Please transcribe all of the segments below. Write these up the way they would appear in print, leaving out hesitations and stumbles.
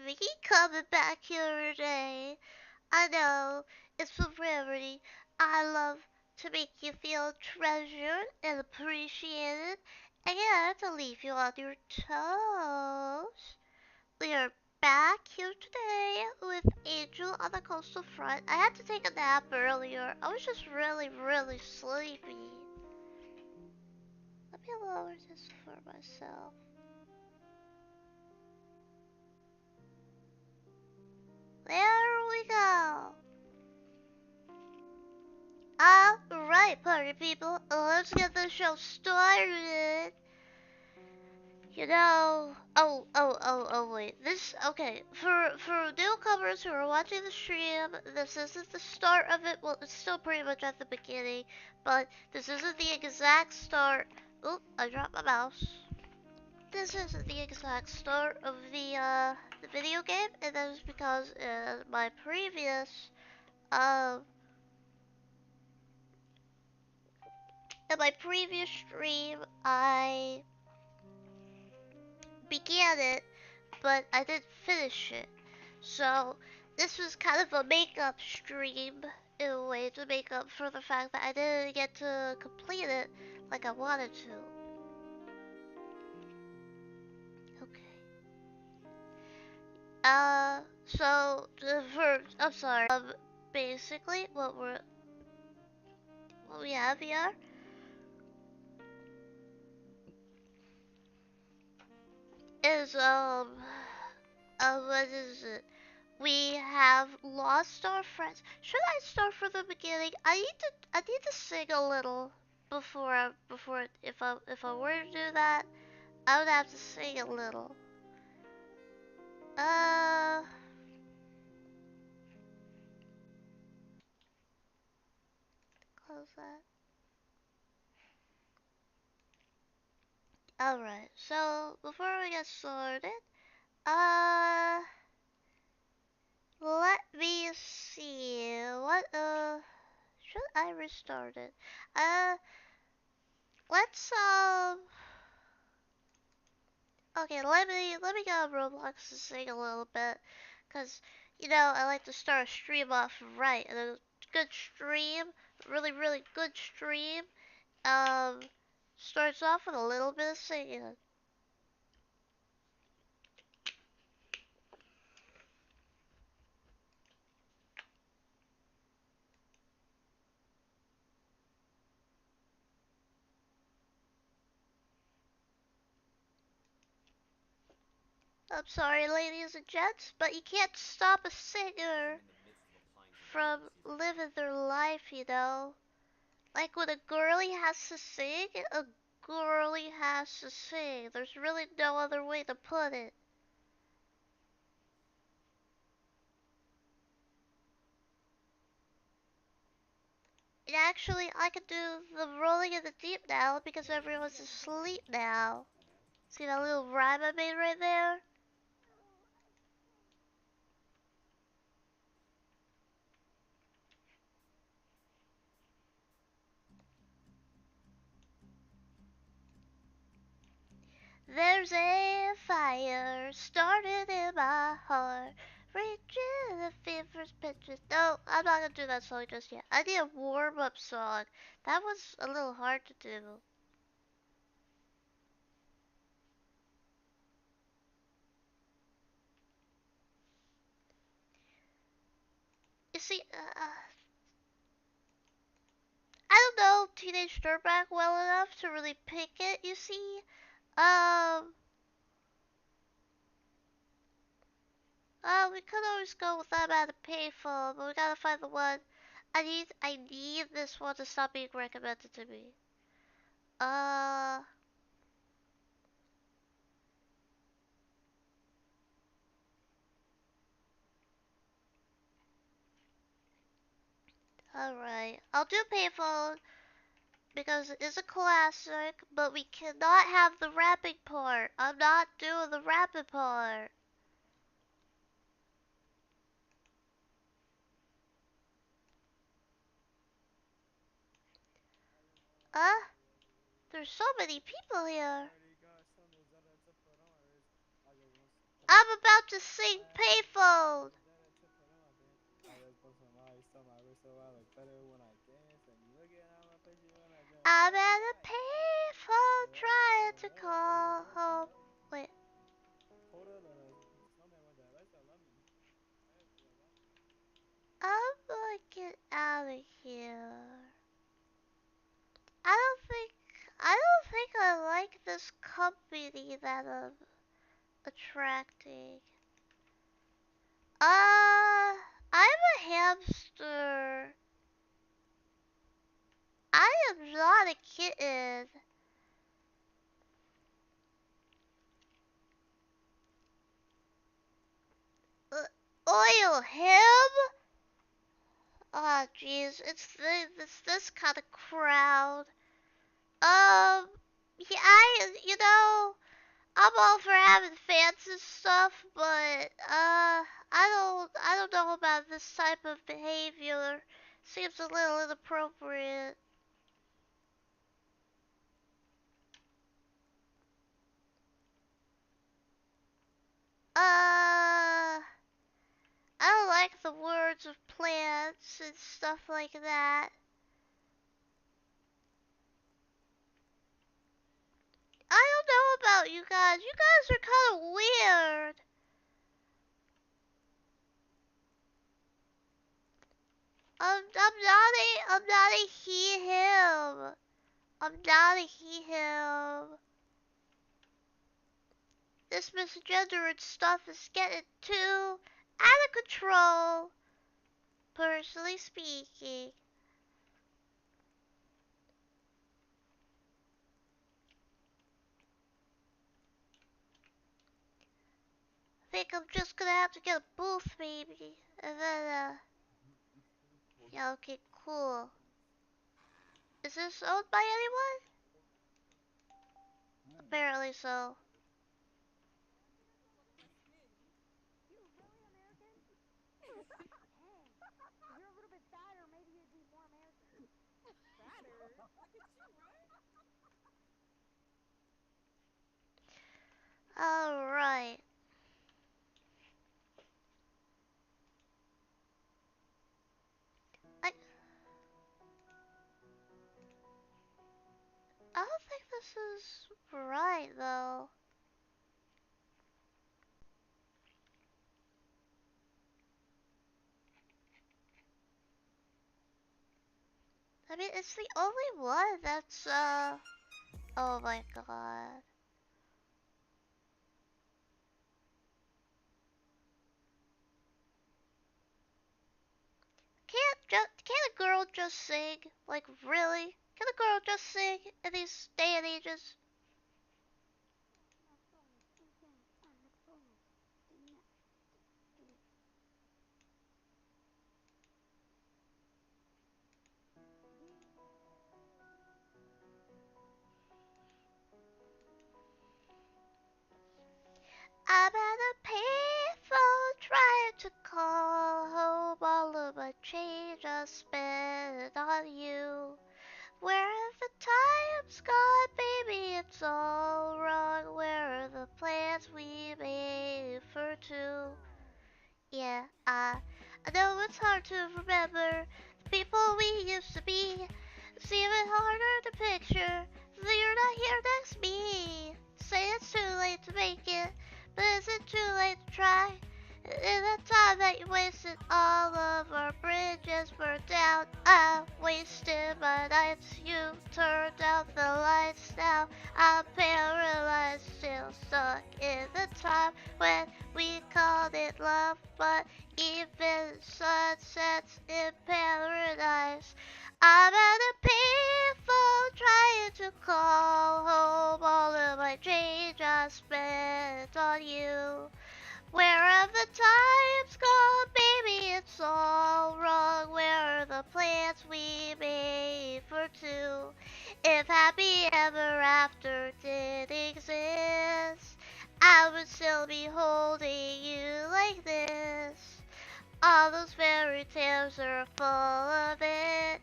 me coming back here today. I know it's a rarity. I love to make you feel treasured and appreciated and to leave you on your toes. We are back here today with Angel on the coastal front. I had to take a nap earlier. I was just really sleepy. Let me lower this for myself. There we go. Alright, party people, let's get the show started. You know, wait, okay, for newcomers who are watching the stream, this isn't the start of it, well, it's still pretty much at the beginning, but this isn't the exact start. Oop, I dropped my mouse. This isn't the exact start of the video game, and that is because um, in my previous stream, I began it, but I didn't finish it. So this was kind of a makeup stream in a way to make up for the fact that I didn't get to complete it like I wanted to. Okay. I'm sorry. Basically, what we have here is what is it? We have lost our friends. Should I start from the beginning? I need to sing a little before if I were to do that, I would have to sing a little. Uh Close that. Alright, so before we get started, uh let me see. Should I restart it? Uh let's Okay, let me go on Roblox to sing a little bit, cause you know I like to start a stream off right, and a good stream, really good stream, um, starts off with a little bit of singing. I'm sorry, ladies and gents, but you can't stop a singer from living their life, you know. Like when a girlie has to sing, a girlie has to sing. There's really no other way to put it. And actually, I can do the rolling in the deep now because everyone's asleep now. See that little rhyme I made right there? There's a fire started in my heart, reaching the fever's pitches. No, I'm not gonna do that song just yet. I need a warm-up song. That was a little hard to do. You see, I don't know Teenage Dirtbag well enough to really pick it, you see. Um, we could always go with that at a payphone, but we gotta find the one. I need this one to stop being recommended to me. Uh, alright. I'll do payphone because it is a classic, but we cannot have the rapping part. I'm not doing the rapping part. Uh, there's so many people here. I'm about to sing payphone. I'm at a payphone trying to call home. Wait. I'm gonna get out of here. I don't think I like this company that I'm attracting. I'm a hamster. I am not a kitten. Oil him? Oh jeez, it's this kind of crowd. Yeah, I'm all for having fans and stuff, but I don't know about this type of behavior. Seems a little inappropriate. I don't like the words of plants and stuff like that. I don't know about you guys. You guys are kind of weird. I'm not a he him. I'm not a he him. This misgendered stuff is getting too out of control. Personally speaking. I think I'm just gonna have to get a booth maybe. And then yeah, okay, cool. Is this owned by anyone? Apparently so. Alright. I don't think this is right though. I mean, it's the only one that's oh my god. Can't a girl just sing? Like really? Can a girl just sing in these day and ages? I'm at a payphone trying to call home. All of my change I spent on you. Where have the times gone, baby? It's all wrong. Where are the plans we made for two? Yeah, I know it's hard to remember the people we used to be. It's even harder to picture that you're not here next to me. Say it's too late to make it, but is it too late to try? In that time that you wasted, all of our bridges burned down. I wasted my nights, you turned out the lights. Now I'm paralyzed, still stuck in the time when we called it love. But even sunsets in paradise. I'm at a payphone trying to call home. All of my change I spent on you. Where have the times gone, baby? It's all wrong. Where are the plans we made for two? If happy ever after did exist, I would still be holding you like this. All those fairy tales are full of it.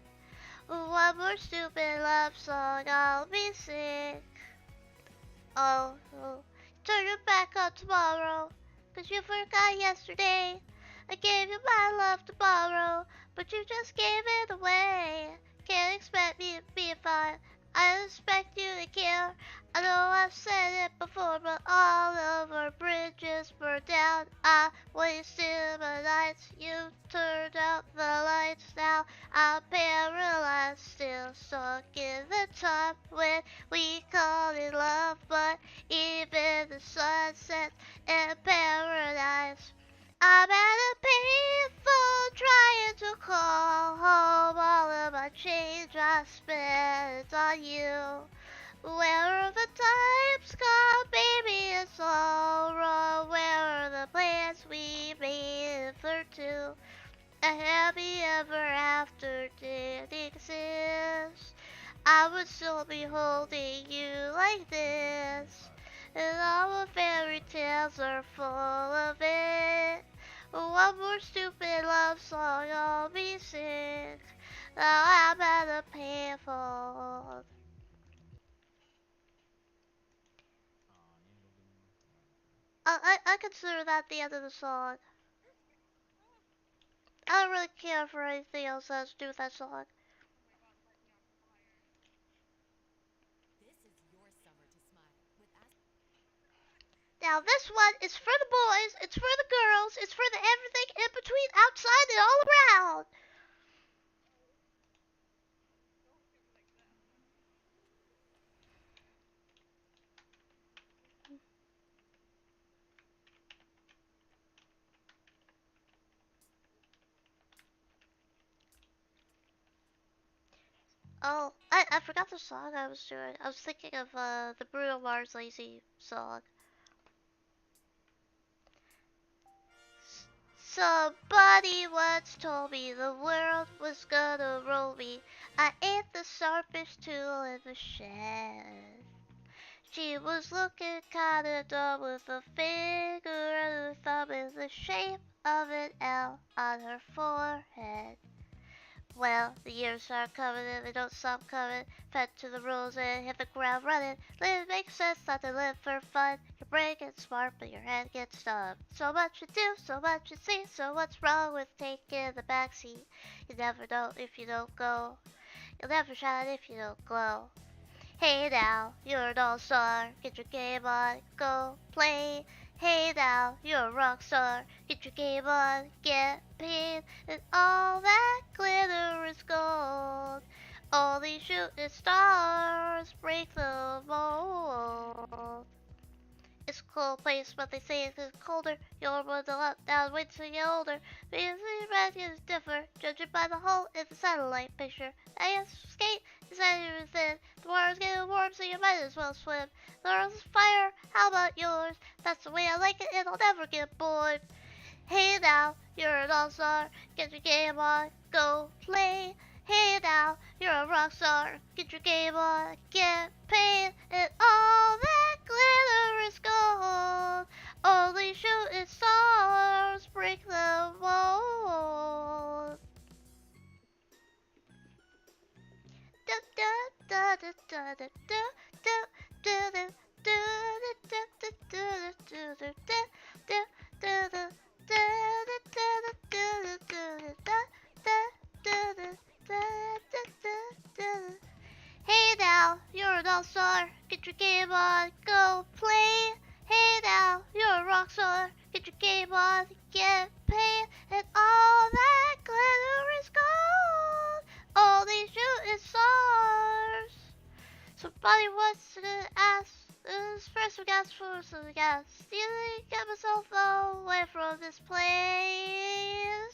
One more stupid love song, I'll be sick. Oh, turn it back on tomorrow. 'cause you forgot yesterday. I gave you my love to borrow, but you just gave it away. Can't expect me to be fine. I expect you to care. I know I've said it before, but all of our bridges were down. I wasted my nights. You turned out the lights. Now I'm paralyzed, still stuck in the time when we called it love. But even the sun sets in paradise. I'm at a payphone trying to call home. All of my change I spent on you. Where are the times gone, baby? It's all wrong. Where are the plans we made for two? A happy ever after didn't exist. I would still be holding you like this. And all the fairy tales are full of it. One more stupid love song I'll be sick. Now I'm at a payphone. I consider that the end of the song. I don't really care for anything else that has to do with that song. Now this one is for the boys, it's for the girls, it's for the everything in between, outside, and all around. Oh, I forgot the song I was doing. I was thinking of the Bruno Mars Lazy song. Somebody once told me the world was gonna roll me. I ain't the sharpest tool in the shed. She was looking kinda dumb with a finger and a thumb in the shape of an L on her forehead. Well, the years are coming and they don't stop coming. Fed to the rules and hit the ground running. Live makes sense not to live for fun. Your brain gets smart but your head gets dumb. So much to do, so much to see. So what's wrong with taking the backseat? You never know if you don't go. You'll never shine if you don't glow. Hey now, you're an all-star, get your game on, go play. Hey now, you're a rock star, get your game on, get paid. And all that glitter is gold. Only shooting stars break the mold. It's a cold place, but they say it's colder. You'll run the lot down, wait till you get older. Because the red is differ, judging by the hole in the satellite picture. I guess skate is anything thin. The water's getting warm, so you might as well swim. The earth's fire, how about yours? That's the way I like it, and I'll never get bored. Hey now, you're an all-star, get your game on, go play. Hey now, you're a rock star, get your game on, get paid. And all that glitter is gold. Only shooting stars break the mold. Hey now, you're an all-star, get your game on, go play. Hey now, you're a rock star, get your game on, get paid. And all that glitter is gold. Only shooting stars. Somebody wants to ask, first we got stealing, get myself away from this place.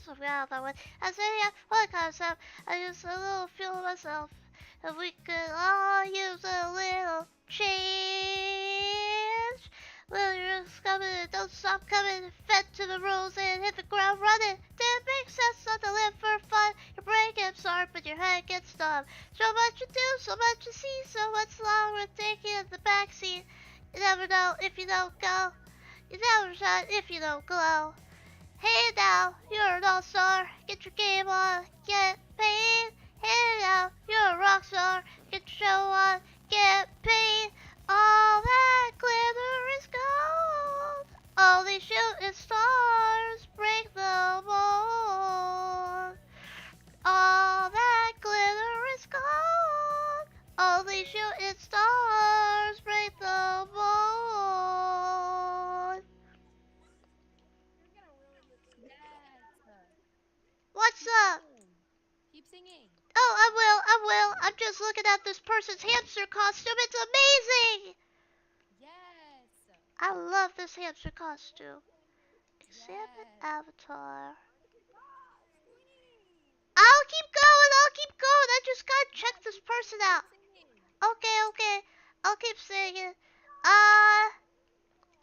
I forgot that one. I said, yeah, what concept? I just a little feel of myself. If we could all use a little change. Little years coming and don't stop coming. Fed to the rules and hit the ground running. Didn't make sense not to live for fun. Your brain gets sharp but your head gets dumb. So much to do, so much to see. So what's wrong with taking the backseat? You never know if you don't go. You never shine if you don't glow. Hey now, you're an all-star. Get your game on, get paid. Hey now, you're a rock star. Get your show on, get paid. All that glitter is gold. Only shooting Oh, I will. I'm just looking at this person's hamster costume. It's amazing. I love this hamster costume. Examine avatar. I'll keep going. I'll keep going. I just gotta check this person out. Okay, okay. I'll keep singing.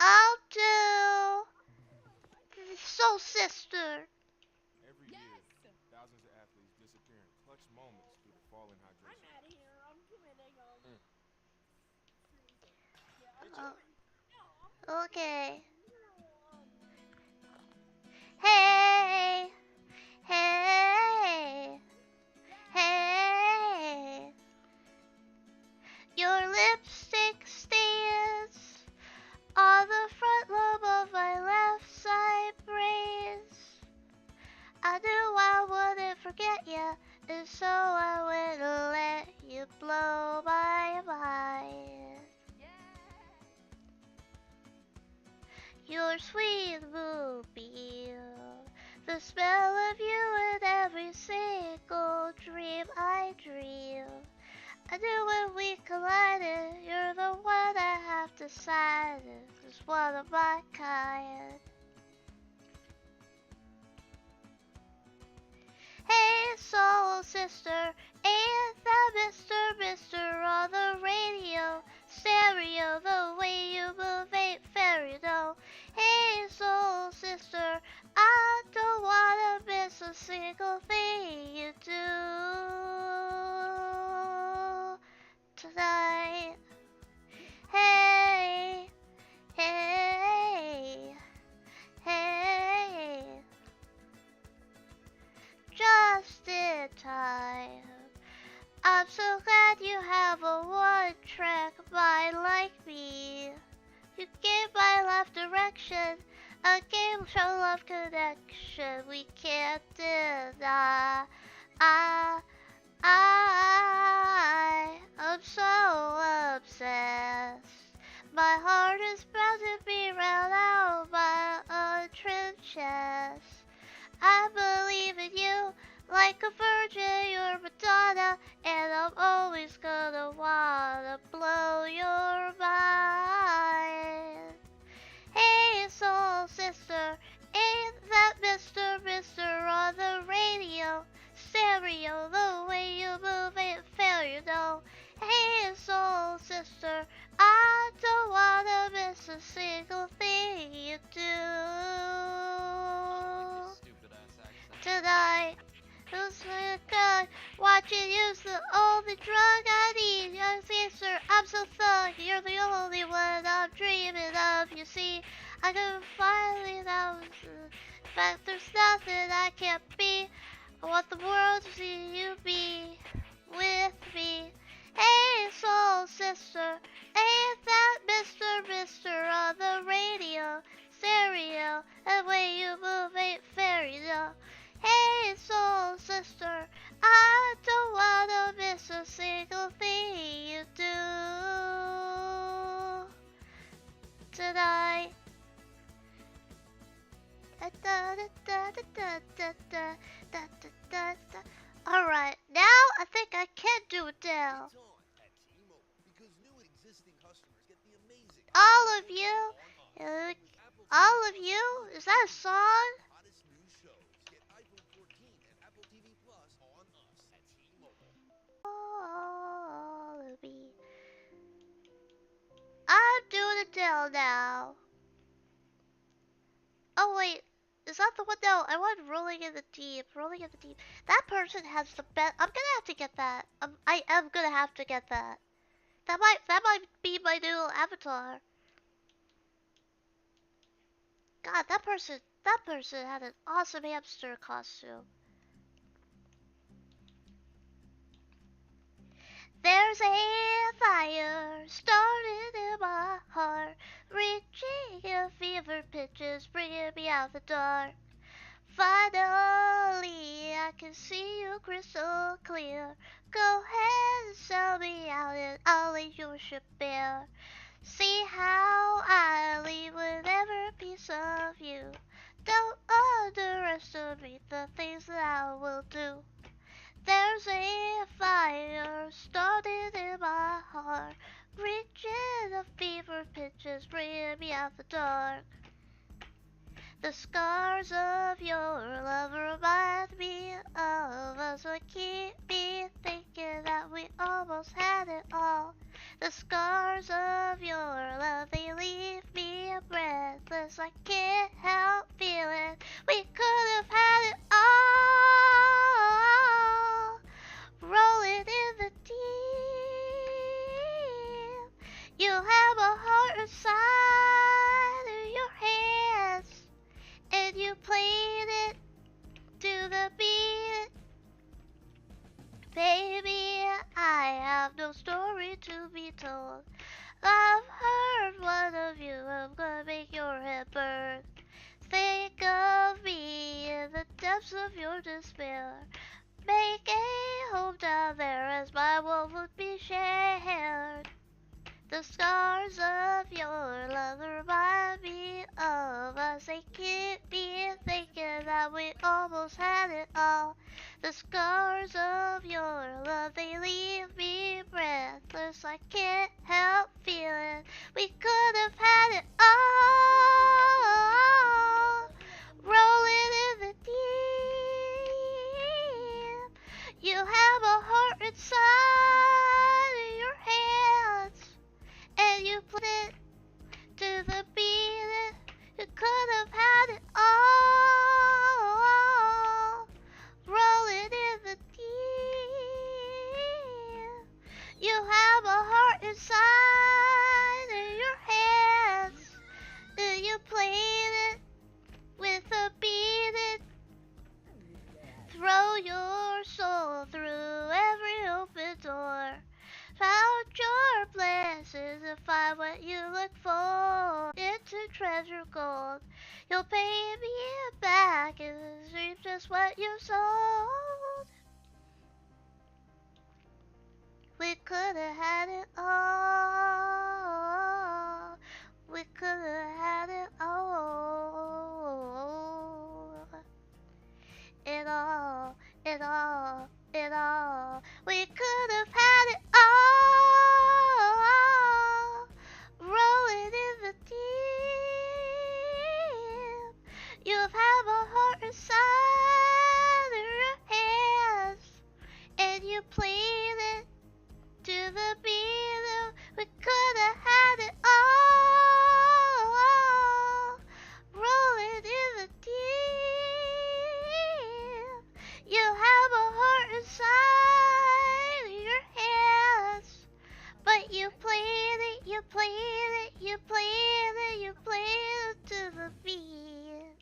I'll do Soul Sister. Every year, thousands of athletes disappear in clutch moments due to falling hydration. Oh, okay. Hey, hey, hey. Your lipstick stains on the front lobe of my left side brain. I knew I wouldn't forget you, and so I wouldn't let you blow my mind. Your sweet moonbeam, the smell of you in every single dream I dream. I knew when we collided, you're the one I have decided is one of my kind. Hey, soul sister, ain't that Mr. on the radio? Stereo, the way you move ain't fair, you know. Hey, soul sister, I don't wanna miss a single thing you do tonight. Hey, hey, hey. Just in time. I'm so glad you have a one-track mind like me. You gave my life direction, a game show love connection we can't deny. I'm so obsessed. My heart is proud to be round out my untrimmed chest. I believe in you like a virgin, you're Madonna, and I'm always gonna wanna blow your mind. Hey, soul sister, ain't that Mr. on the radio? Stereo, the way you move ain't fair, you know. Hey, soul sister, I don't wanna miss a single thing you do tonight. Who's my God? Watching you's the only drug I need. Young sister, I'm so thug. You're the only one I'm dreaming of. You see, I can finally now. In fact, there's nothing I can't be. I want the world to see you be with me. Hey, soul sister, ain't that Mr. on the radio? Stereo, the way you move ain't fair, you know. Hey, soul sister, I don't wanna miss a single thing you do tonight. Alright, now I think I can do it now. All of you, is that a song? All of me. I'm doing it now. Oh wait, is that the one? No, I want rolling in the deep. That person has the best. I'm gonna have to get that. I am gonna have to get that. That might be my new avatar. God, that person had an awesome hamster costume. There's a fire started in my heart, reaching in fever pitches, bringing me out the dark. Finally, I can see you crystal clear. Go ahead and sell me out and I'll lay your ship bare. See how I leave with every piece of you. Don't underestimate the things that I will do. There's a fire started in my heart, reaching a fever pitches, bringing me out the dark. The scars of your love remind me of us, and keep me thinking that we almost had it all. The scars of your love, they leave me breathless. I can't help feeling we could have had it all. Rolling in the deep, you have a heart inside of your hands, and you played it to the beat. Baby, I have no story to be told. I've heard one of you, I'm gonna make your head burn. Think of me in the depths of your despair. Make a home down there as my world would be shared. The scars of your love remind me of us. They keep me thinking that we almost had it all. The scars of your love, they leave me breathless. I can't help feeling we could have had it all. Rolling in the deep, you have a heart inside of your hands, and you put it to the beat. You could have had it all. Rolling in the deep, you have a heart inside of your hands, and you played it with a beat. Throw your soul through every open door. Found your blessings and find what you look for. Into treasure gold, you'll pay me back and reap just what you sold. We could have had it all. We could have had it all. It all, it all, it all. We could have had it all. Rolling in the deep, you have a heart inside of your hands, and you played it to the beat. We could have had it all. Rolling in the deep, you have a heart inside of your hands, but you played it, you played it, you played it, you played it to the beat.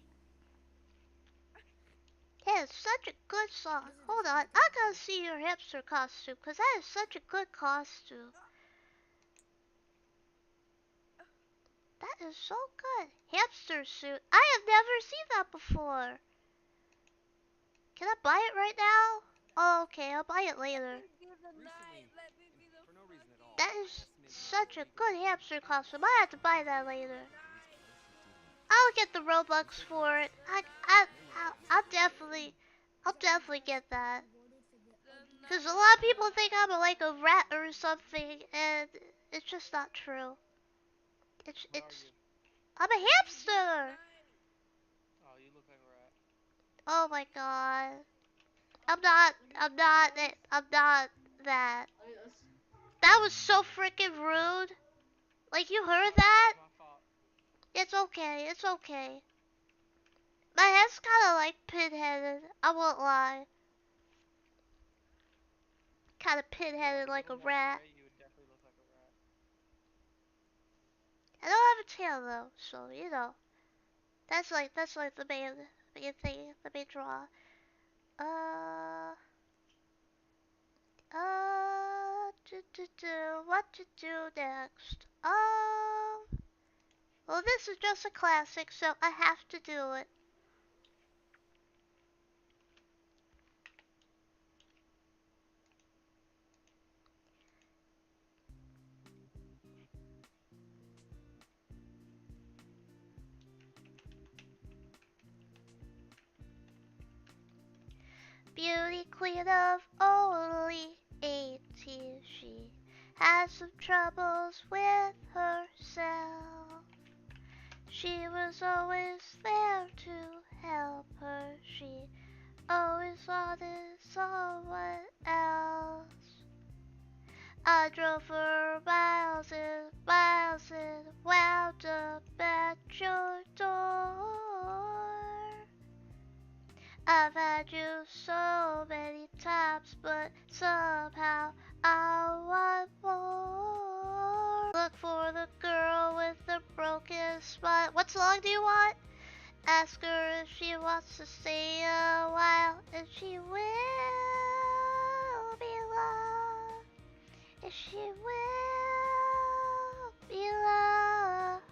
That is such a good song. Hold on, I gotta see your hipster costume, cause that is such a good costume. That is so good. Hipster suit. I have never seen that before. Can I buy it right now? Oh, okay, I'll buy it later. That is such a good hamster costume. I have to buy that later. I'll get the Robux for it. I'll definitely get that. Cause a lot of people think I'm like a rat or something, and it's just not true. I'm a hamster. Oh, you look like a rat. Oh my god. I'm not that. That was so freaking rude. Like, you heard that? My fault. It's okay, it's okay. My head's kinda like pinheaded, I won't lie. Kinda pinheaded like a rat. You would definitely look like a rat. I don't have a tail though, so you know. That's like the main thing, the main draw. What to do next? Well, this is just a classic, so I have to do it. beauty queen of only 18. She had some troubles with herself. She was always there to help her. She always wanted someone else. I drove her miles and miles and wound up at your door. I've had you so many times, but somehow I want more. Look for the girl with the broken smile. What song do you want? Ask her if she wants to stay a while, and she will be loved. And she will be loved.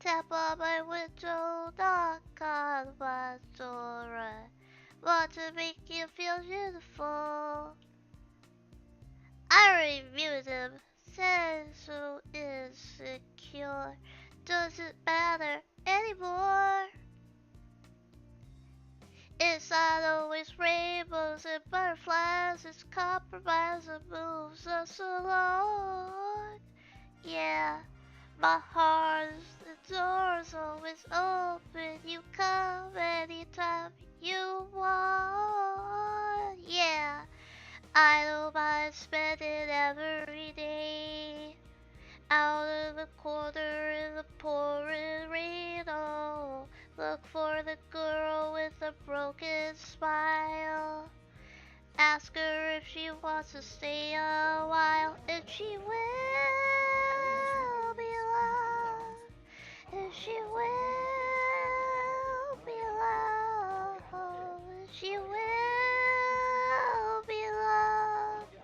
Tap on my window, knock on my door. I want to make you feel beautiful. I already viewed him, said so insecure. Doesn't matter anymore. It's not always rainbows and butterflies. It's compromise that moves us along. Yeah, my heart, the door's always open. You come anytime you want. Yeah, I don't mind spending every day out of the corner in the pouring rain. Oh, look for the girl with a broken smile. Ask her if she wants to stay a while, and she will be loved. And she will be loved. And she will be loved.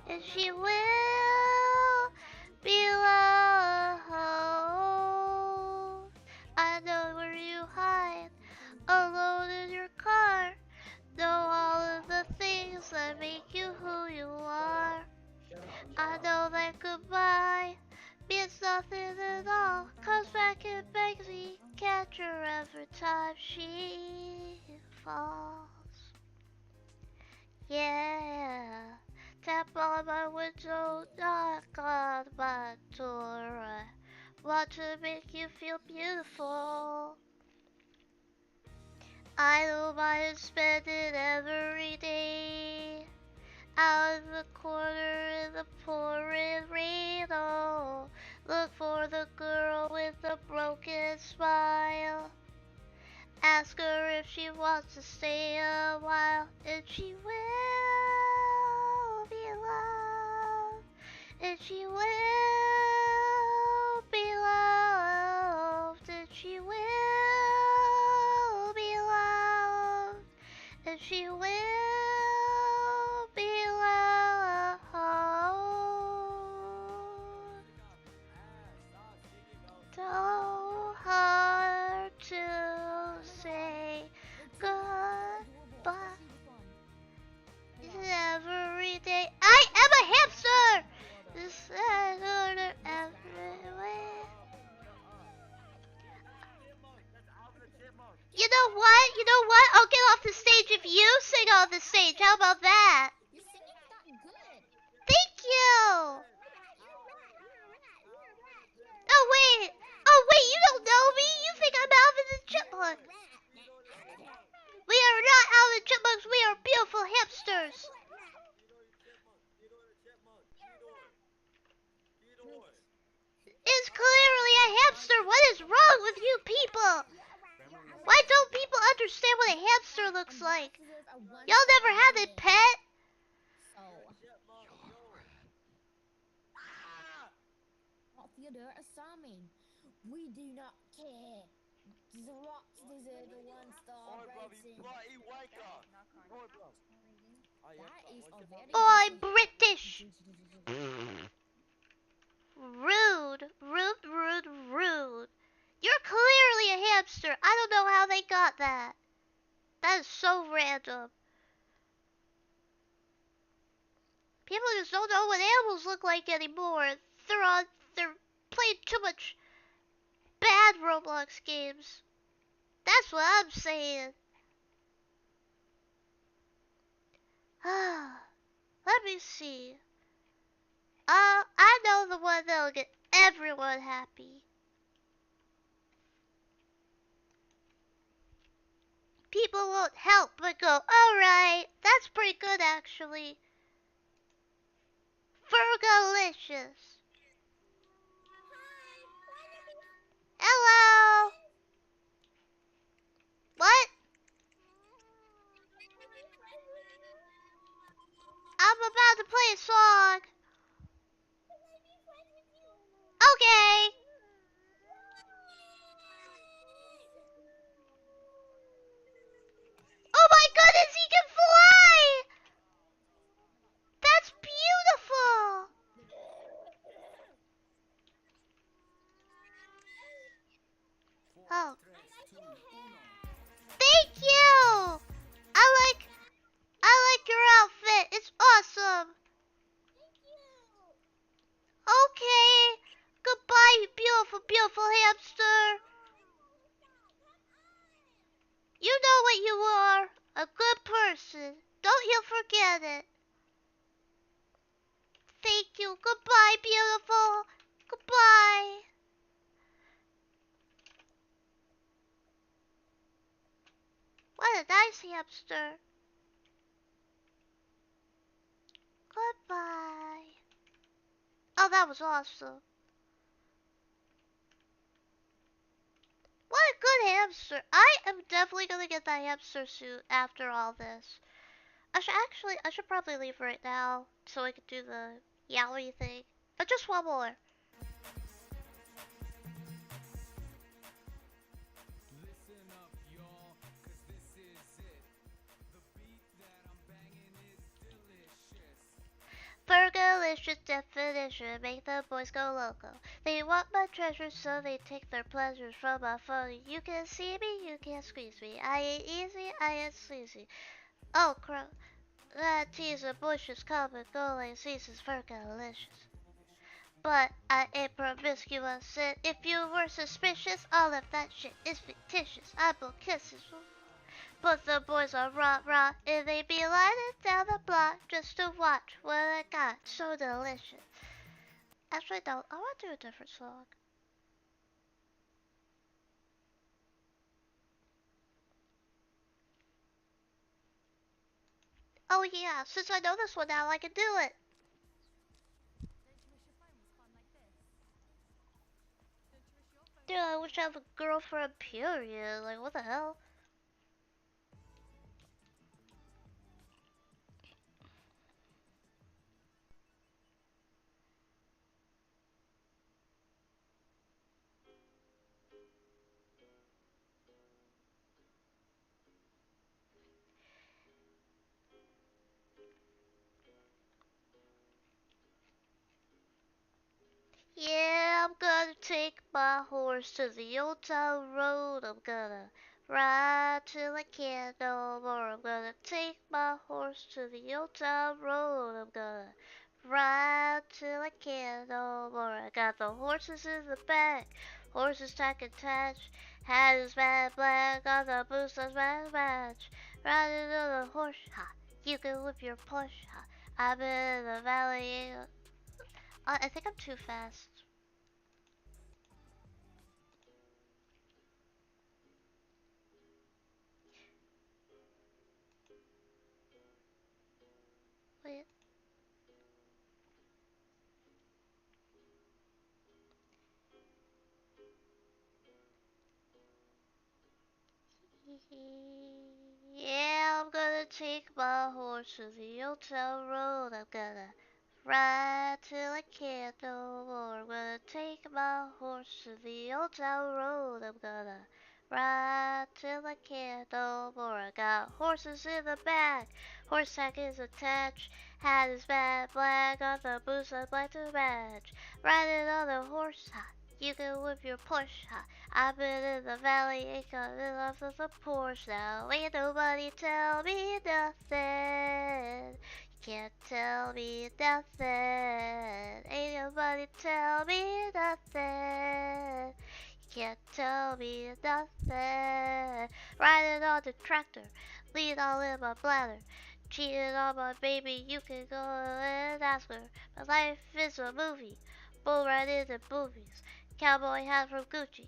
And she will be loved. I know where you hide, alone in your car. Know all of the things that make you who you are. I know that goodbye means nothing at all. Comes back and begs me, catch her every time she falls. Yeah, tap on my window, knock on my door. I want to make you feel beautiful. I don't mind spending every day out in the corner in the pouring rain. Oh, look for the girl with the broken smile. Ask her if she wants to stay a while, and she will be loved. And she will be loved. And she will be loved. And she will be loved. So hard to say goodbye every day. I am a hamster. This is order everywhere. You know what? You know what? I'll get off the stage if you sing on the stage. How about that? You're singing that good. Thank you. Oh wait. Oh wait, you don't know me. You think I'm Alvin the Chipmunk. We are not Alvin Chipmunks. We are beautiful hamsters. It's clearly a hamster. What is wrong with you people? Why don't people understand what a hamster looks like? Y'all never had a pet? Theodore, assuming we do not care. The rocks deserve a one-star rating. That is a very I'm British. Rude, rude, rude, rude. You're clearly a hamster. I don't know how they got that. That is so random. People just don't know what animals look like anymore. They're playing too much bad Roblox games. That's what I'm saying. Let me see. I know the one that'll get everyone happy. People won't help but go, alright, that's pretty good actually. Fergalicious. Hello. What? I'm about to play a song. Okay. Oh my goodness, he can fly! That's beautiful! Oh. Thank you! I like your outfit. It's awesome. Okay. Goodbye, you beautiful, beautiful hamster. You know what you are. A good person. Don't you forget it. Thank you. Goodbye, beautiful. Goodbye. What a nice hamster. Goodbye. Oh, that was awesome. What a good hamster. I am definitely gonna get that hamster suit after all this. I should probably leave right now so I can do the yowie thing. But just one more. Listen up, y'all, 'cause this is it. The beat that I'm banging is delicious. Fergalicious definition, make the boys go loco. They want my treasures, so they take their pleasures from my phone. You can see me, you can't squeeze me. I ain't easy, I ain't sleazy. Oh, crow. That teaser bushes come and go like seasons Fergalicious. But I ain't promiscuous, and if you were suspicious, all of that shit is fictitious. I blow kisses. But the boys are rah-rah, and they be lining down the block just to watch what I got. So delicious. Actually, no, I want to do a different song. Oh yeah, since I know this one now, I can do it. Dude, I wish I have a girlfriend, period. Like, what the hell? Yeah, I'm gonna take my horse to the old town road. I'm gonna ride till I can't no more. I'm gonna take my horse to the old town road. I'm gonna ride till I can't no more. I got the horses in the back, horses tack attached. Hat is mad black, got the boots that's mad match. Riding on the horse, ha, you can whip your push, ha. I've been in the valley. I think I'm too fast. Wait. Yeah, I'm gonna take my horse to the old town road. I'm gonna ride till I can't no more. I'm gonna take my horse to the old town road. I'm gonna ride till I can't no more. I got horses in the back, horse tack is attached. Hat is matte black, got the boots that's black to match. Riding on the horse, ha, you can whip your push, ha. I've been in the valley, ain't coming off of the porch now. Ain't nobody tell me nothing. You can't tell me nothing. Ain't nobody tell me nothing. You can't tell me nothing. Riding on the tractor, lean all in my bladder. Cheating on my baby, you can go and ask her. My life is a movie, bull right into movies. Cowboy hat from Gucci,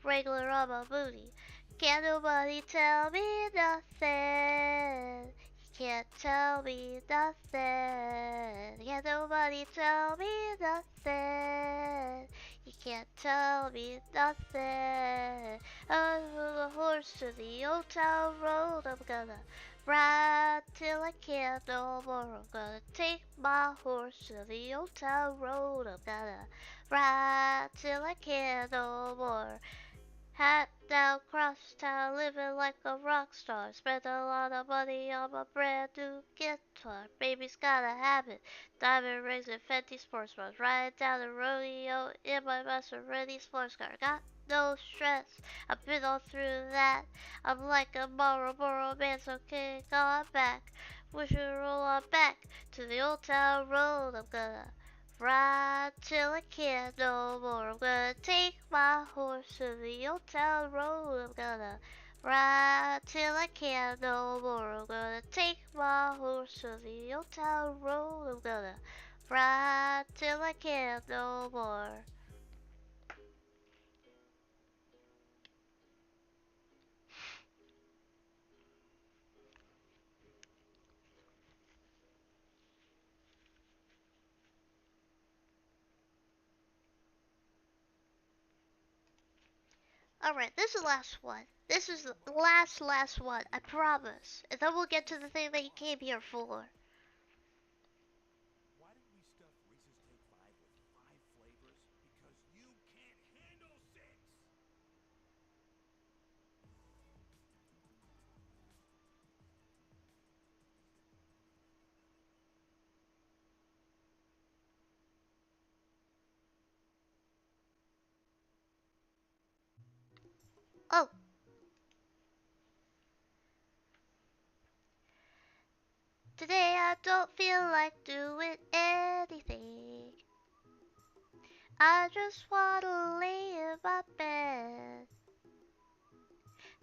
Wrangler on my booty. Can't nobody tell me nothing. Can't tell me nothing. Can't nobody tell me nothing. You can't tell me nothing. I'm a horse to the old town road. I'm gonna ride till I can't no more. I'm gonna take my horse to the old town road. I'm gonna ride till I can't no more. Hat down, cross town, living like a rock star. Spent a lot of money on my brand new guitar. Baby's got a habit, diamond rings and Fenty sports bras. Riding down the rodeo in my Maserati sports car. Got no stress, I've been all through that. I'm like a Marlboro man, so kick on back. We should roll on back to the old town road. I'm gonna ride till I can't no more. I'm gonna take my horse to the old town road. I'm gonna ride till I can't no more. I'm gonna take my horse to the old town road. I'm gonna ride till I can't no more. Alright, this is the last one. This is the last one, I promise. And then we'll get to the thing that you came here for. Why did we stuff Reese's Take 5 with 5 flavors? Because you can't handle 6! Oh. Today I don't feel like doing anything. I just wanna lay in my bed.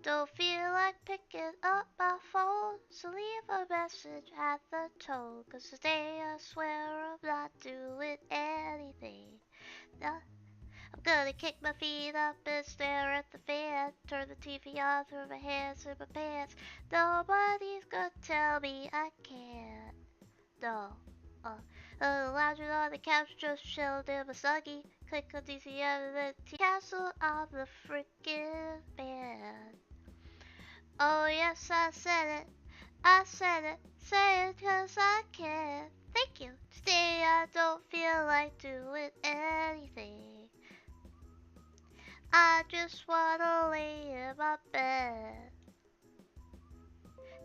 Don't feel like picking up my phone, so leave a message at the tone. 'Cause today I swear I'm not doing anything. I'm gonna kick my feet up and stare at the fan. Turn the TV on, throw my hands in my pants. Nobody's gonna tell me I can't. No. Lounging on the couch, just chilled in my Snuggie. Click on DCM and then castle on the freaking bed. Oh yes, I said it. I said it. Say it 'cause I can. Thank you. Today I don't feel like doing anything. I just wanna lay in my bed.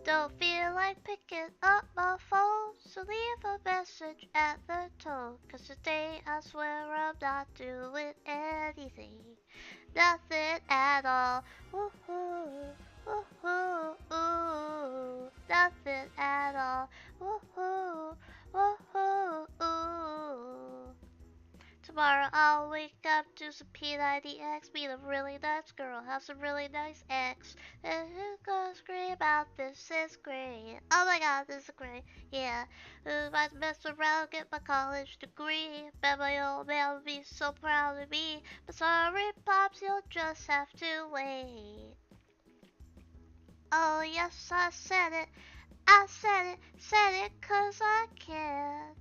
Don't feel like picking up my phone, so leave a message at the tone. 'Cause today I swear I'm not doing anything. Nothing at all. Woohoo, woohoo, ooh. Nothing at all. Woohoo, woohoo, ooh. Tomorrow I'll wake up, do some P90X, meet a really nice girl, have some really nice ex. And who's gonna scream out, this is great. Oh my god, this is great, yeah. Who might mess around, get my college degree. Bet my old man would be so proud of me. But sorry, Pops, you'll just have to wait. Oh yes, I said it. I said it 'cause I can.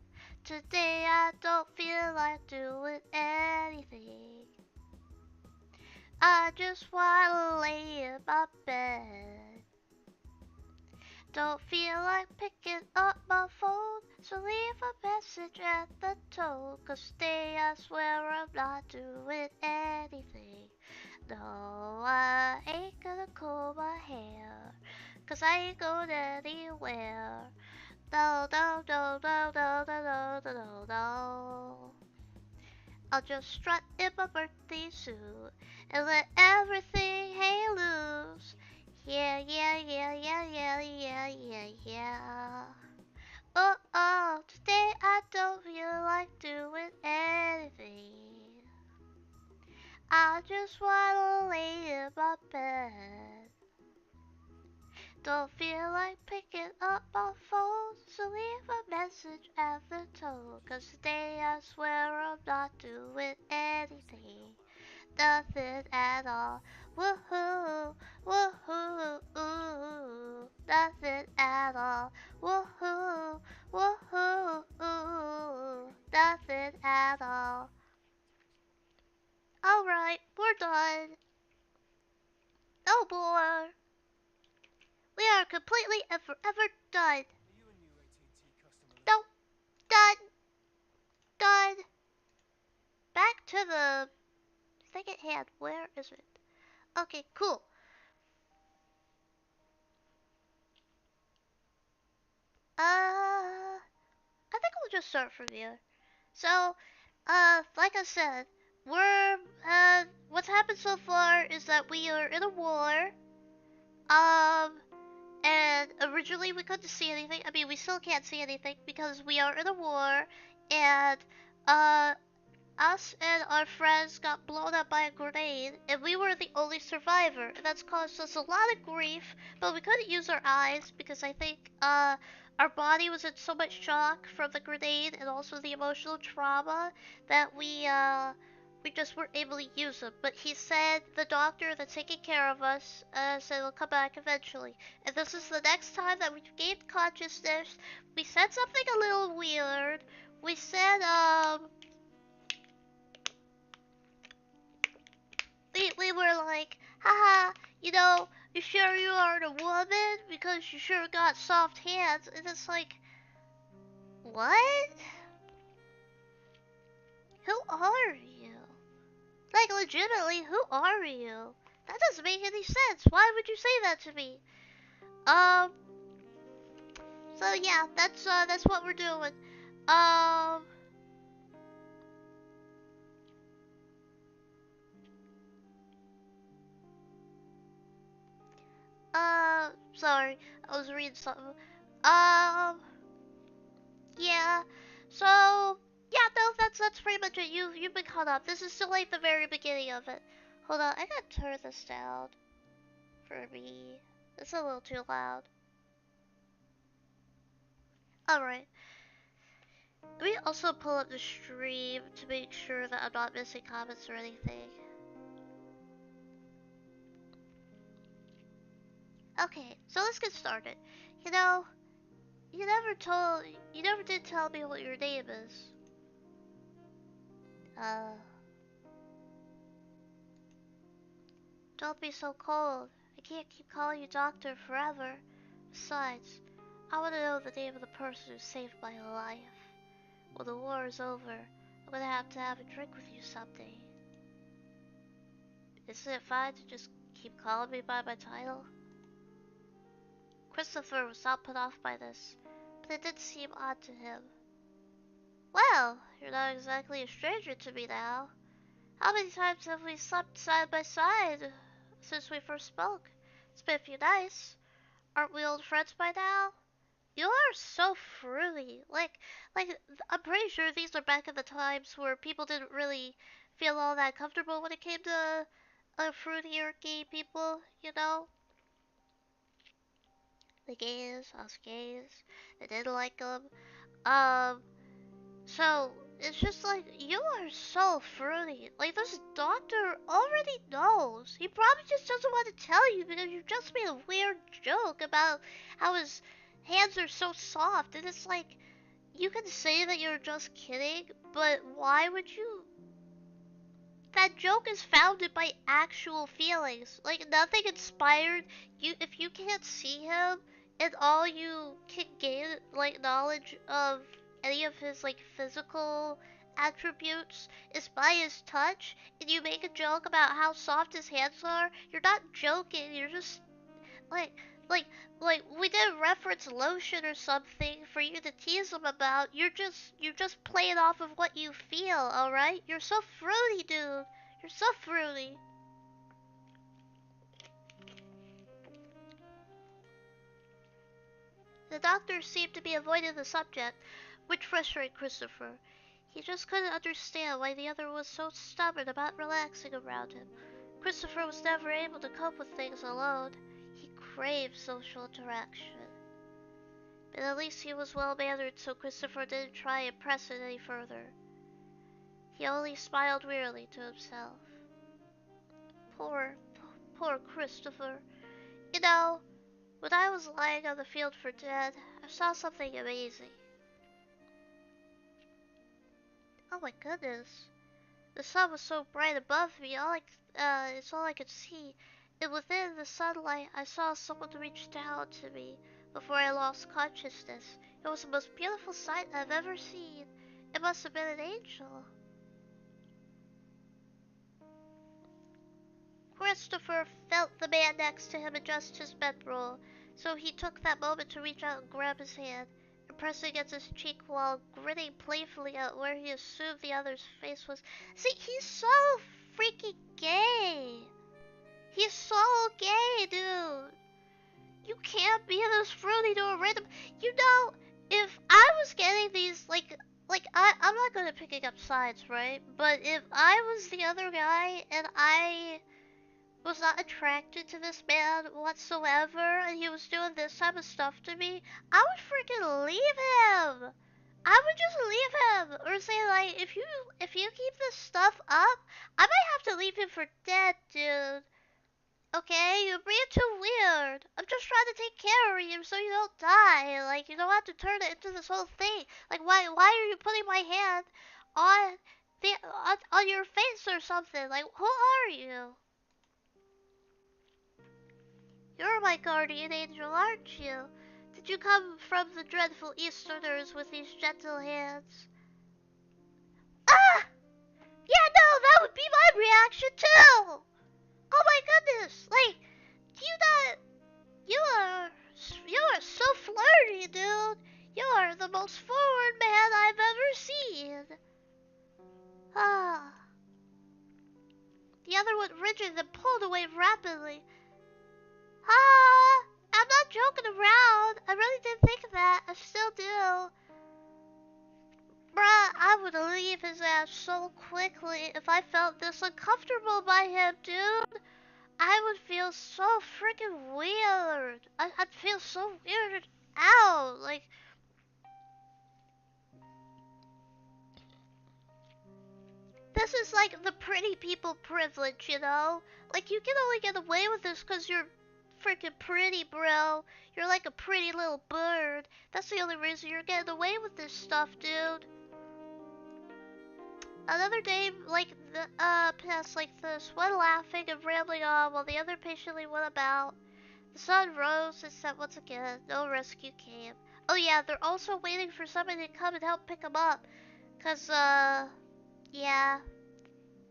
Today I don't feel like doing anything. I just wanna lay in my bed. Don't feel like picking up my phone, so leave a message at the tone. 'Cause today I swear I'm not doing anything. No, I ain't gonna comb my hair, 'cause I ain't going anywhere. No, no, no, no, no, no, no, no, no, no. I'll just strut in my birthday suit and let everything hang loose. Yeah, yeah, yeah, yeah, yeah, yeah, yeah, yeah. Oh, oh, today I don't feel like doing anything. I just wanna lay in my bed. Don't feel like picking up my phone, so leave a message at the tone. 'Cause today I swear I'm not doing anything. Nothing at all. Woohoo, woohoo, ooh. Nothing at all. Woohoo, woohoo, ooh. Nothing at all. Alright, we're done. No more. We are completely and forever done. Are you a new AT&T customer? No, done. Done. Back to the second hand. Where is it? Okay, cool. I think we'll just start from here. So, like I said, what's happened so far is that we are in a war. And originally we couldn't see anything. I mean, we still can't see anything because we are in a war, and, uh, us and our friends got blown up by a grenade, and we were the only survivor, and that's caused us a lot of grief, but we couldn't use our eyes because I think, our body was in so much shock from the grenade and also the emotional trauma that we just weren't able to use them. But he said, the doctor that's taking care of us, said he'll come back eventually. And this is the next time that we've gained consciousness. We said something a little weird. We said, we were like, haha, you sure you aren't a woman? Because you sure got soft hands. And it's like, what? Who are you? Like, legitimately, who are you? That doesn't make any sense. Why would you say that to me? So yeah, that's what we're doing. Um, sorry, I was reading something. Yeah. So, yeah, no, that's pretty much it. You've been caught up. This is still like the very beginning of it. Hold on, I gotta turn this down for me. It's a little too loud. Alright. Let me also pull up the stream to make sure that I'm not missing comments or anything. Okay, so let's get started. You know, you never did tell me what your name is. Uh, don't be so cold. I can't keep calling you doctor forever. Besides, I want to know the name of the person who saved my life. When the war is over, I'm gonna have to have a drink with you someday. Isn't it fine to just keep calling me by my title? Christopher was not put off by this, but it did seem odd to him. Well, you're not exactly a stranger to me now. How many times have we slept side by side since we first spoke? It's been a few nights. Aren't we old friends by now? You are so fruity. Like, I'm pretty sure these are back in the times where people didn't really feel all that comfortable when it came to fruity or gay people, you know? The gays, us gays, they didn't like them. Um, so it's just like, you are so fruity. Like, this doctor already knows. He probably just doesn't want to tell you because you just made a weird joke about how his hands are so soft. And it's like, you can say that you're just kidding, but why would you? That joke is founded by actual feelings. Like, nothing inspired you. If you can't see him and all you can gain, like, knowledge of any of his, like, physical attributes is by his touch, and you make a joke about how soft his hands are, you're not joking, you're just like like we didn't reference lotion or something for you to tease him about. You're just playing off of what you feel, alright? You're so fruity, dude. You're so fruity. The doctor seemed to be avoiding the subject, which frustrated Christopher. He just couldn't understand why the other was so stubborn about relaxing around him. Christopher was never able to cope with things alone. He craved social interaction. But at least he was well-mannered, so Christopher didn't try and press it any further. He only smiled wearily to himself. Poor Christopher. You know, when I was lying on the field for dead, I saw something amazing. Oh my goodness. The sun was so bright above me, it's all I could see. And within the sunlight, I saw someone reach down to me before I lost consciousness. It was the most beautiful sight I've ever seen. It must have been an angel. Christopher felt the man next to him adjust his bedroll, so he took that moment to reach out and grab his hand, and press it against his cheek while grinning playfully at where he assumed the other's face was. See, he's so freaking gay. He's so gay, dude. You can't be this fruity to a random. You know, if I was getting these, I'm not good at picking up sides, right? But if I was the other guy and I was not attracted to this man whatsoever, and he was doing this type of stuff to me, I would freaking leave him. I would just leave him, or say like, if you keep this stuff up, I might have to leave him for dead, dude. Okay, you're being too weird. I'm just trying to take care of you so you don't die. Like, you don't have to turn it into this whole thing. Like, why are you putting my hand on on your face or something? Like, who are you? You're my guardian angel, aren't you? Did you come from the dreadful Easterners with these gentle hands? Ah! Yeah, no, that would be my reaction too! Oh my goodness! Like, do you not... You are so flirty, dude! You are the most forward man I've ever seen! Ah. The other went rigid and pulled away rapidly. Ah! I'm not joking around. I really did think of that. I still do. Bruh, I would leave his ass so quickly if I felt this uncomfortable by him, dude. I would feel so freaking weird. I'd feel so weirded out. Like, this is like the pretty people privilege, you know? Like, you can only get away with this because you're freaking pretty, bro. You're like a pretty little bird. That's the only reason you're getting away with this stuff, dude. Another day, passed like this, one laughing and rambling on while the other patiently went about. The sun rose and set once again. No rescue came. Oh yeah, they're also waiting for somebody to come and help pick them up. Cause, yeah,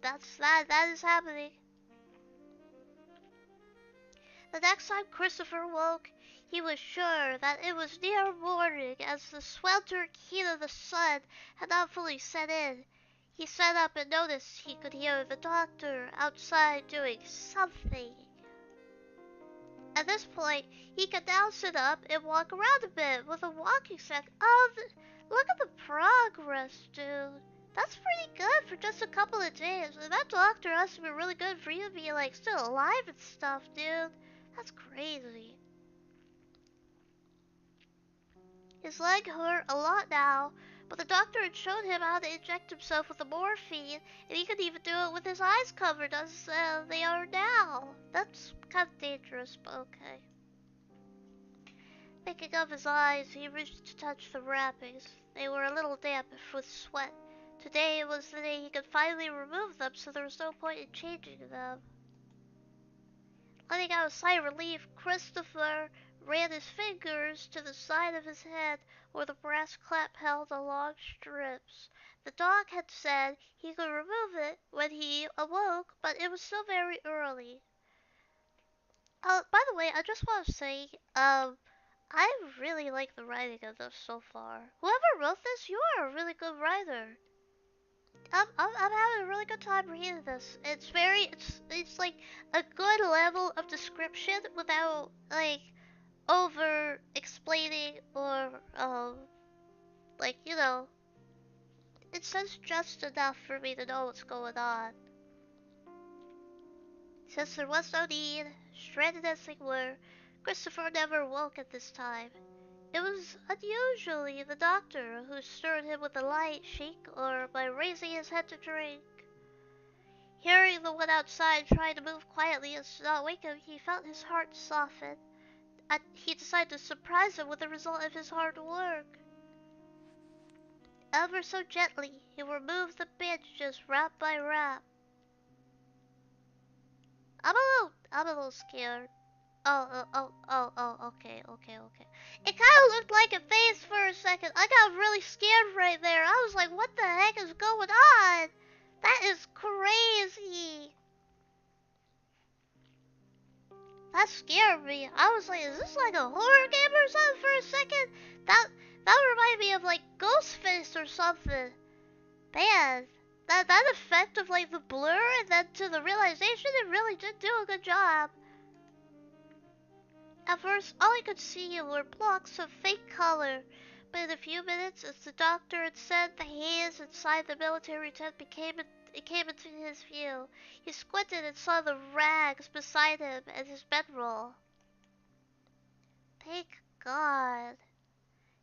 that is happening. The next time Christopher woke, he was sure that it was near morning as the sweltering heat of the sun had not fully set in. He sat up and noticed he could hear the doctor outside doing something. At this point, he could now sit up and walk around a bit with a walking stick. Oh, look at the progress, dude. That's pretty good for just a couple of days. And that doctor has to be really good for you to be, like, still alive and stuff, dude. That's crazy. His leg hurt a lot now, but the doctor had shown him how to inject himself with the morphine, and he could even do it with his eyes covered as they are now. That's kind of dangerous, but okay. Picking up his eyes, he reached to touch the wrappings. They were a little damp with sweat. Today was the day he could finally remove them, so there was no point in changing them. Letting out a sigh of relief, Christopher ran his fingers to the side of his head where the brass clamp held the long strips. The doc had said he could remove it when he awoke, but it was still very early. By the way, I just want to say, I really like the writing of this so far. Whoever wrote this, you are a really good writer. I'm having a really good time reading this. It's like a good level of description without like over explaining or like, you know, says just enough for me to know what's going on. Since there was no need, stranded as they were, Christopher never woke at this time. It was unusually the doctor who stirred him with a light shake or by raising his head to drink. Hearing the one outside trying to move quietly and to not wake him, he felt his heart soften. He decided to surprise him with the result of his hard work. Ever so gently, he removed the bandages wrap by wrap. I'm a little scared. Okay. It kind of looked like a face for a second. I got really scared right there. I was like, what the heck is going on? That is crazy. That scared me. I was like, is this like a horror game or something for a second? That reminded me of like Ghostface or something. Man, that effect of like the blur and then to the realization, it really did do a good job. At first, all I could see were blocks of fake color, but in a few minutes, as the doctor had said, the haze inside the military tent came into his view. He squinted and saw the rags beside him and his bedroll. Thank God.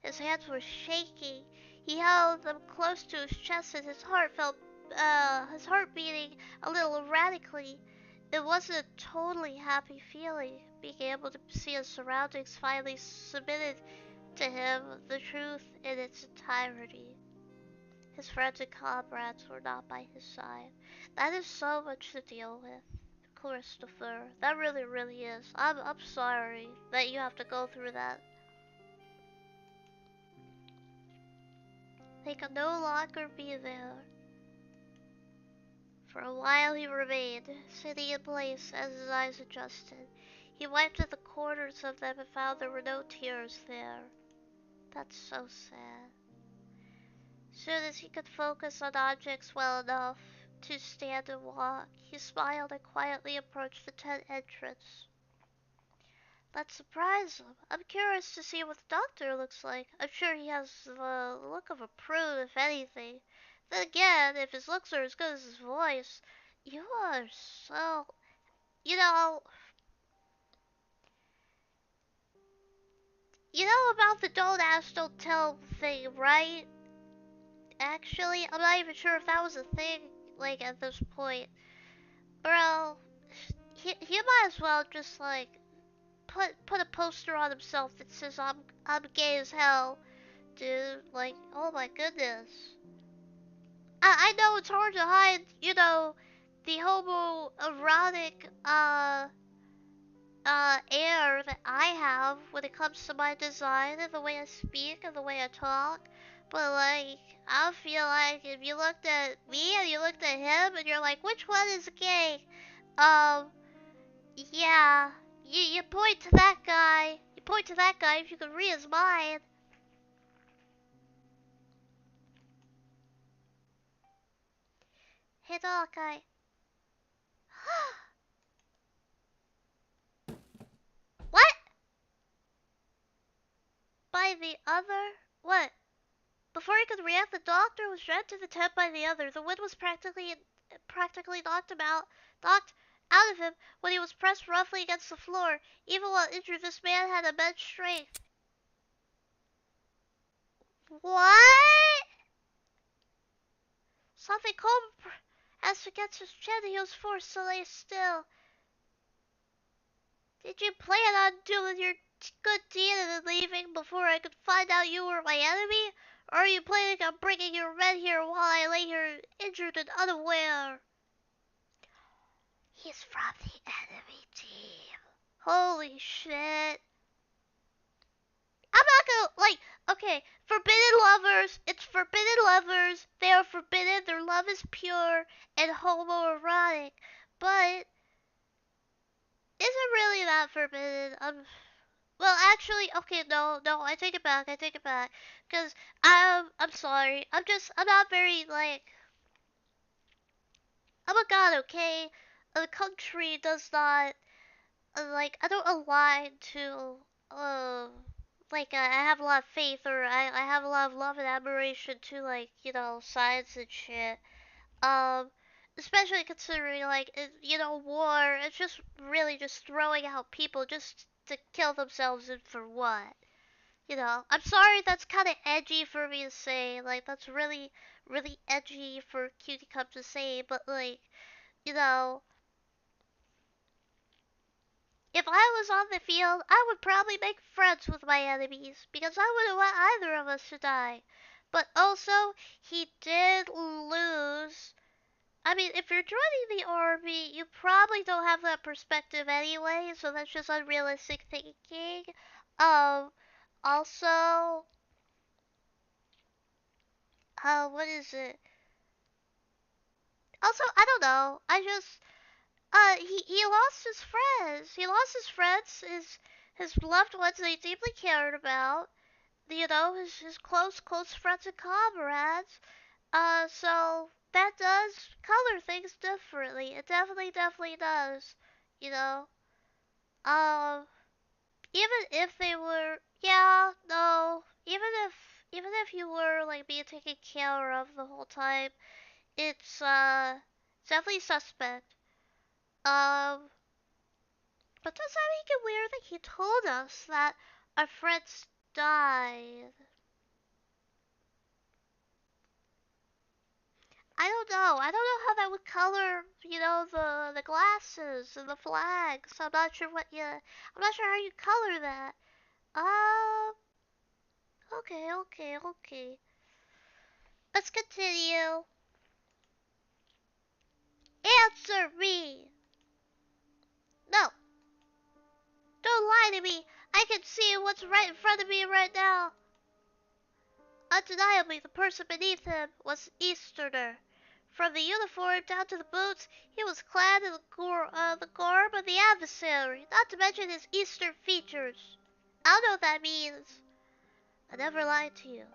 His hands were shaking. He held them close to his chest and his heart beating a little erratically. It wasn't a totally happy feeling, being able to see his surroundings finally submitted to him the truth in its entirety. His friends and comrades were not by his side. That is so much to deal with, Christopher. That really, really is. I'm sorry that you have to go through that. They could no longer be there. For a while he remained, sitting in place as his eyes adjusted. He wiped at the corners of them and found there were no tears there. That's so sad. Soon as he could focus on objects well enough to stand and walk, he smiled and quietly approached the tent entrance. Let's surprise him. I'm curious to see what the doctor looks like. I'm sure he has the look of a prude, if anything. Then again, if his looks are as good as his voice, you are so... You know about the don't ask, don't tell thing, right? Actually, I'm not even sure if that was a thing, like, at this point. Bro, he might as well just, like, put a poster on himself that says I'm gay as hell. Dude, like, oh my goodness. I know it's hard to hide, the homoerotic, air that I have when it comes to my design and the way I speak and the way I talk. But, like, I feel like if you looked at me and you looked at him and you're like, which one is gay? Yeah, you point to that guy. You point to that guy if you could read his mind. Hey, dog guy. What? By the other? What? Before he could react, the doctor was dragged to the tent by the other. The wind was practically knocked out of him when he was pressed roughly against the floor. Even while injured, this man had immense strength. What? Something cold as against his chin, he was forced to lay still. Did you plan on doing your good deed and then leaving before I could find out you were my enemy? Or are you planning on bringing your men here while I lay here injured and unaware? He's from the enemy team. Holy shit. I'm not gonna, like, okay, forbidden lovers, it's forbidden lovers. They are forbidden, their love is pure and homoerotic. But, is it really that forbidden? Well, actually, okay, no, I take it back, Cause, I'm sorry, I'm not very, like, I'm a god, okay? The country does not, like, I don't align to, like I have a lot of faith, or I have a lot of love and admiration to, like, science and shit. Um, Especially considering, like, war. It's just really just throwing out people just to kill themselves, and for what? I'm sorry that's kind of edgy for me to say. Like, that's really, really edgy for Cutie Cup to say. But, like, you know, if I was on the field, I would probably make friends with my enemies because I wouldn't want either of us to die. But also, he did lose. I mean, if you're joining the army, you probably don't have that perspective anyway, so that's just unrealistic thinking. Um, Also, what is it? Also, I don't know. He lost his friends. He lost his friends, his loved ones that he deeply cared about. His close friends and comrades. So that does color things differently. It definitely does. You know. Um, Even if they were, yeah, no. Even if you were like being taken care of the whole time, it's definitely suspect. Um, but does that make it weird that he told us that our friends died? I don't know. I don't know how that would color, the glasses and the flags. I'm not sure how you color that. Um, okay. Let's continue. Answer me. No, don't lie to me. I can see what's right in front of me right now. Undeniably, the person beneath him was Easterner. From the uniform down to the boots, he was clad in the garb of the adversary, not to mention his Eastern features. I don't know what that means. I never lied to you.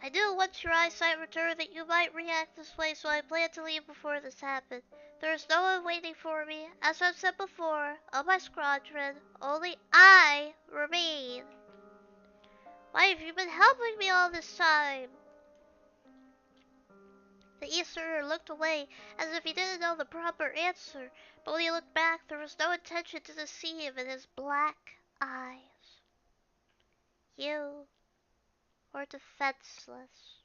I knew once your eyesight returned that you might react this way, so I planned to leave before this happened. There is no one waiting for me. As I've said before, of my squadron, only I remain. Why have you been helping me all this time? The Easterner looked away, as if he didn't know the proper answer, but when he looked back, there was no intention to deceive in his black eyes. You were defenseless.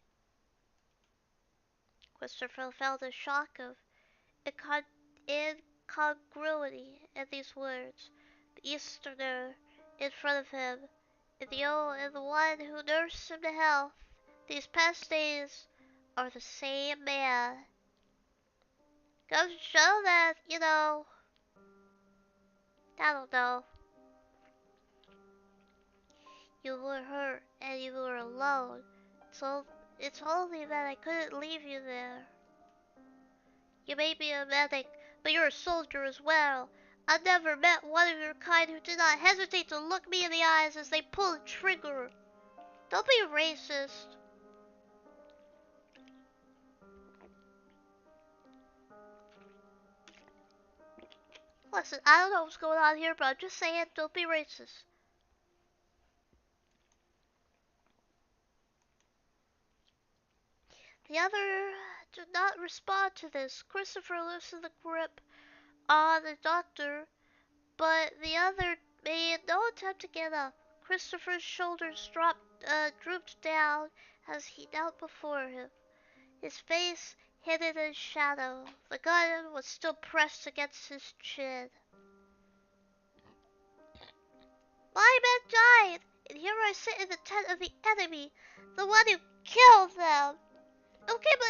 Christopher felt a shock of incongruity in these words. The Easterner in front of him, and the one who nursed him to health these past days, are the same man. Goes to show that, I don't know, you were hurt and you were alone. So it's only that I couldn't leave you there. You may be a medic, but you're a soldier as well. I've never met one of your kind who did not hesitate to look me in the eyes as they pull the trigger. Don't be racist. Listen, I don't know what's going on here, but I'm just saying, don't be racist. The other did not respond to this. Christopher loosened the grip on the doctor, but the other made no attempt to get up. Christopher's shoulders drooped down as he knelt before him, his face hidden in shadow. The gun was still pressed against his chin. My men died, and here I sit in the tent of the enemy, the one who killed them. Okay, but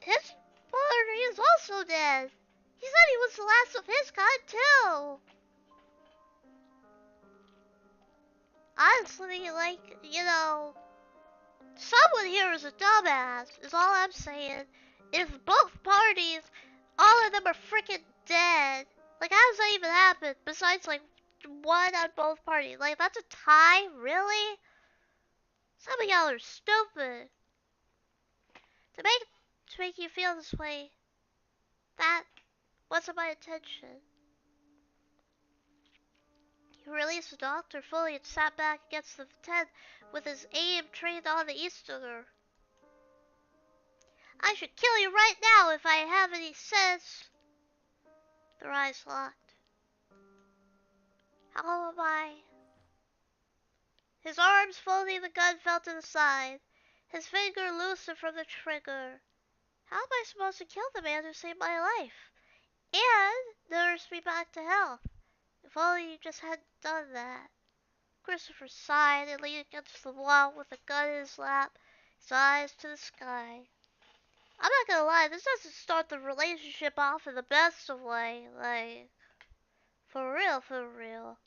his party is also dead. He said he was the last of his kind too. Honestly, like, someone here is a dumbass, is all I'm saying. If both parties, all of them are freaking dead, like, how does that even happen? Besides, like, one on both parties. Like, that's a tie? Really? Some of y'all are stupid. To make you feel this way, that wasn't my intention. He released the doctor fully and sat back against the tent with his aim trained on the Easterner. I should kill you right now if I have any sense. Their eyes locked. How am I? His arms folding the gun fell to the side. His finger loosened from the trigger. How am I supposed to kill the man who saved my life? And nursed me back to health? If only you just hadn't done that. Christopher sighed and leaned against the wall with the gun in his lap, his eyes to the sky. I'm not gonna lie, this doesn't start the relationship off in the best of way. Like, for real, for real.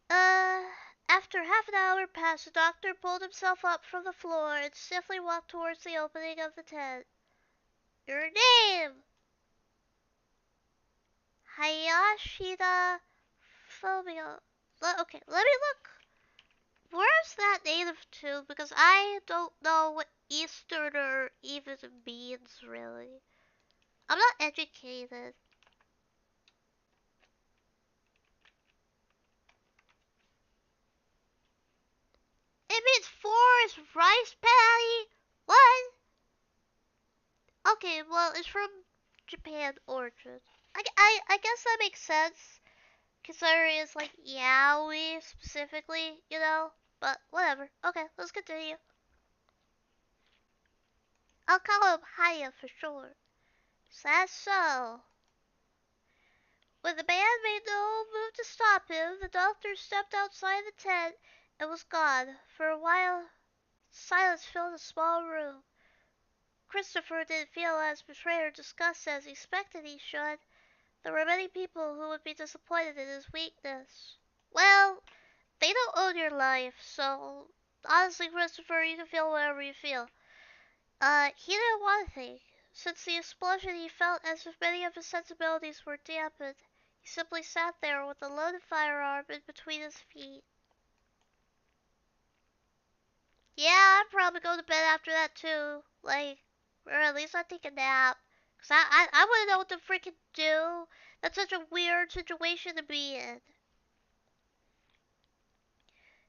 After half an hour passed, the doctor pulled himself up from the floor and stiffly walked towards the opening of the tent. Your name? Hayashida Phobia. Okay, let me look. Where's that native to? Because I don't know what Easterner even means, really. I'm not educated. It means forest rice paddy? What? Okay, well, it's from Japan origin. I guess that makes sense. Considering it's like yaoi specifically, you know? But whatever. Okay, let's continue. I'll call him Haya for short. That's so. When the man made no move to stop him, the doctor stepped outside the tent and was gone. For a while, silence filled the small room. Christopher didn't feel as betrayed or disgusted as he expected he should. There were many people who would be disappointed in his weakness. Well, they don't own your life, so honestly, Christopher, you can feel whatever you feel. He didn't want to think. Since the explosion, he felt as if many of his sensibilities were dampened. He simply sat there with a loaded firearm in between his feet. Yeah, I'd probably go to bed after that too. Like, or at least I'd take a nap. Cause I wouldn't know what to freaking do. That's such a weird situation to be in.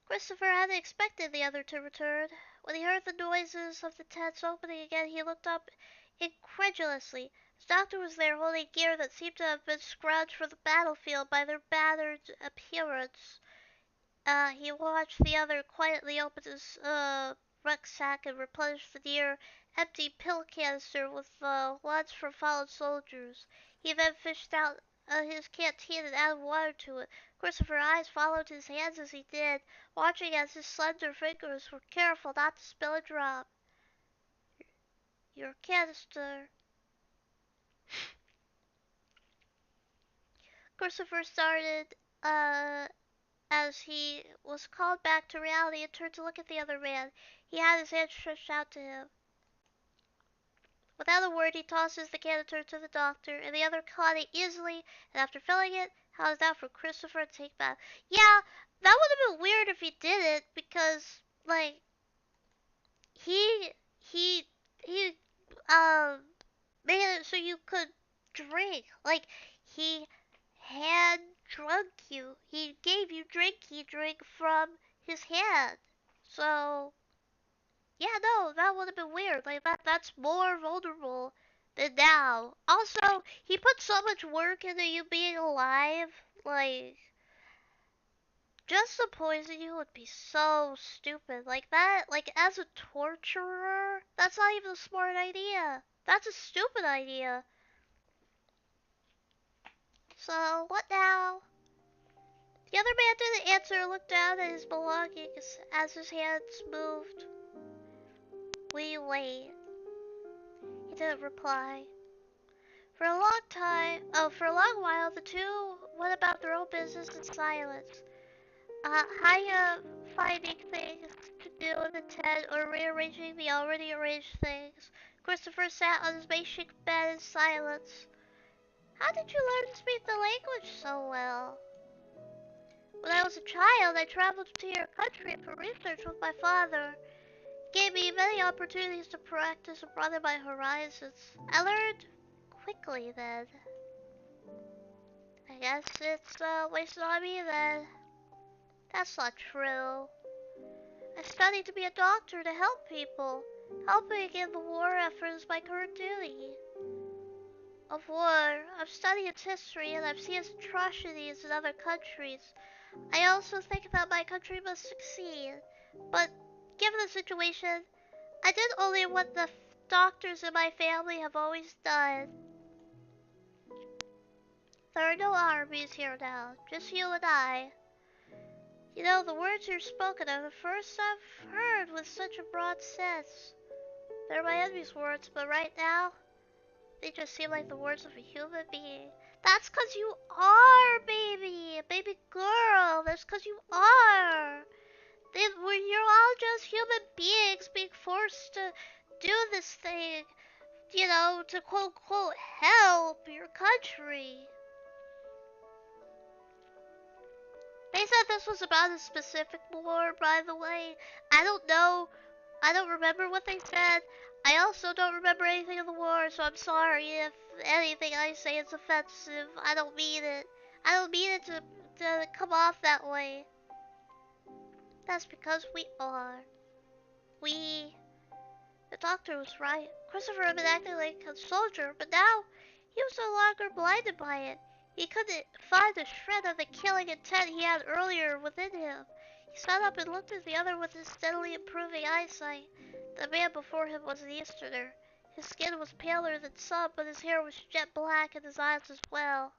Christopher hadn't expected the other to return. When he heard the noises of the tents opening again, he looked up incredulously. His doctor was there holding gear that seemed to have been scrounged for the battlefield by their battered appearance. He watched the other quietly open his rucksack and replenish the near empty pill canister with ones from fallen soldiers. He then fished out his canteen and added water to it. Christopher's eyes followed his hands as he did, watching as his slender fingers were careful not to spill a drop. Your canister. Christopher started, as he was called back to reality and turned to look at the other man. He had his hand stretched out to him. Without a word, he tosses the canister to the doctor, and the other caught it easily, and after filling it, held it out for Christopher to take back. Yeah, that would have been weird if he did it, because, like, he, he, made it so you could drink. Like, he had drunk you. He gave you drink from his hand. So, yeah, no, that would have been weird. Like, that's more vulnerable than now. Also, he put so much work into you being alive. Like, just to poison you would be so stupid. Like that, like as a torturer, that's not even a smart idea. That's a stupid idea. So, what now? The other man didn't answer and looked down at his belongings as his hands moved. We wait. He didn't reply. For a long while, the two went about their own business in silence. Haya finding things to do in the tent or rearranging the already arranged things. Christopher sat on his makeshift bed in silence. How did you learn to speak the language so well? When I was a child, I traveled to your country for research with my father. He gave me many opportunities to practice and broaden my horizons. I learned quickly then. I guess it's wasted on me then. That's not true. I studied to be a doctor to help people. Helping in the war effort is my current duty. Of war, I've studied its history and I've seen its atrocities in other countries. I also think that my country must succeed. But given the situation, I did only what the doctors in my family have always done. There are no armies here now, just you and I. You know, the words you're spoken are the first I've heard with such a broad sense. They're my enemy's words, but right now, they just seem like the words of a human being. That's 'cause you are, baby! Baby girl, that's 'cause you are! You're all just human beings being forced to do this thing, you know, to quote, quote, help your country. They said this was about a specific war, by the way. I don't know. I don't remember what they said. I also don't remember anything of the war, so I'm sorry if anything I say is offensive. I don't mean it. I don't mean it to come off that way. That's because we are. The doctor was right. Christopher had been acting like a soldier, but now he was no longer blinded by it. He couldn't find a shred of the killing intent he had earlier within him. He sat up and looked at the other with his steadily improving eyesight. The man before him was an Easterner. His skin was paler than some, but his hair was jet black and his eyes as well.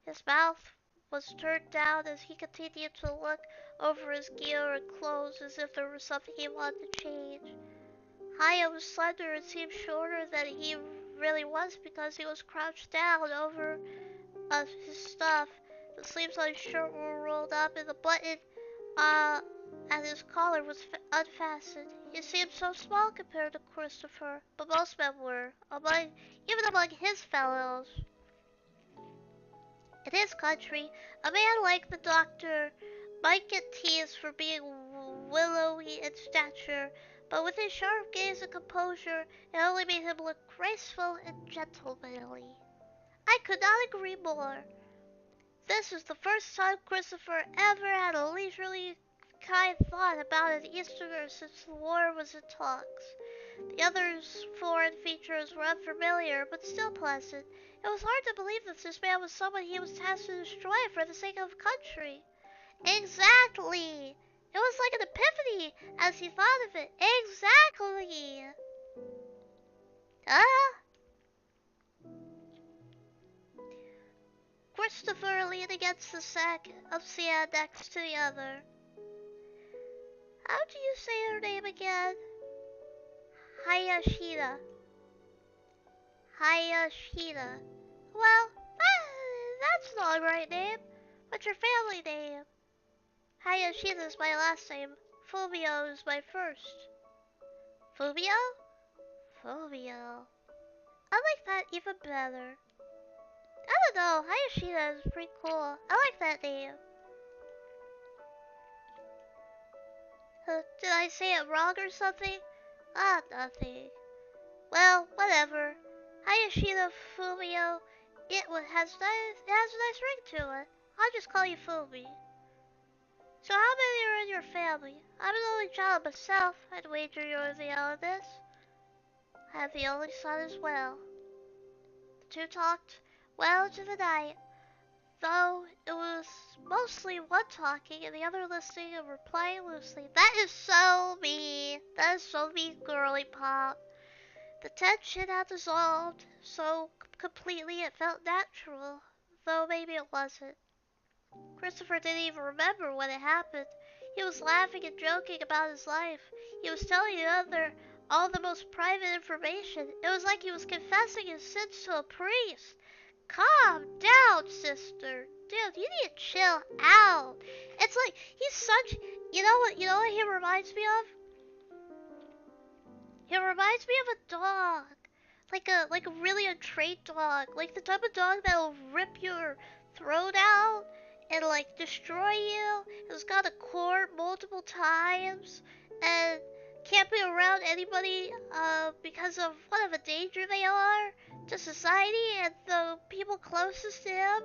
His mouth was turned down as he continued to look over his gear and clothes as if there was something he wanted to change. Haya was slender and seemed shorter than he really was because he was crouched down over his stuff. The sleeves on his shirt were rolled up and the button at his collar was unfastened. He seemed so small compared to Christopher, but most men were, even among his fellows. In his country, a man like the doctor might get teased for being willowy in stature, but with his sharp gaze and composure, it only made him look graceful and gentlemanly. I could not agree more. This was the first time Christopher ever had a leisurely kind thought about an Easterner since the war was in talks. The other's foreign features were unfamiliar, but still pleasant. It was hard to believe that this man was someone he was tasked to destroy for the sake of country. Exactly! It was like an epiphany as he thought of it. Exactly! Christopher leaned against the sack of sand next to the other. How do you say her name again? Hayashida. Hayashida. Well, that's an alright name. What's your family name? Hayashida is my last name. Fumio is my first. Fumio? Fumio. I like that even better. I don't know, Hayashida is pretty cool. I like that name. Did I say it wrong or something? Nothing. Well, whatever. Hayashida Fumio, it has a nice ring to it. I'll just call you Fumi. So how many are in your family? I'm an only child myself. I'd wager you're the eldest. I have the only son as well. The two talked well into the night, though it was mostly one talking and the other listening and replying loosely. That is so me. That is so me, girly pop. The tension had dissolved so completely it felt natural, though maybe it wasn't. Christopher didn't even remember when it happened. He was laughing and joking about his life. He was telling the other all the most private information. It was like he was confessing his sins to a priest. Calm down, sister. Dude, you need to chill out. It's like he's such, you know what he reminds me of? He reminds me of a dog. Like a really untrained dog. Like the type of dog that'll rip your throat out and like destroy you. It's got a cord multiple times and can't be around anybody because of what of a danger they are to society and the people closest to him.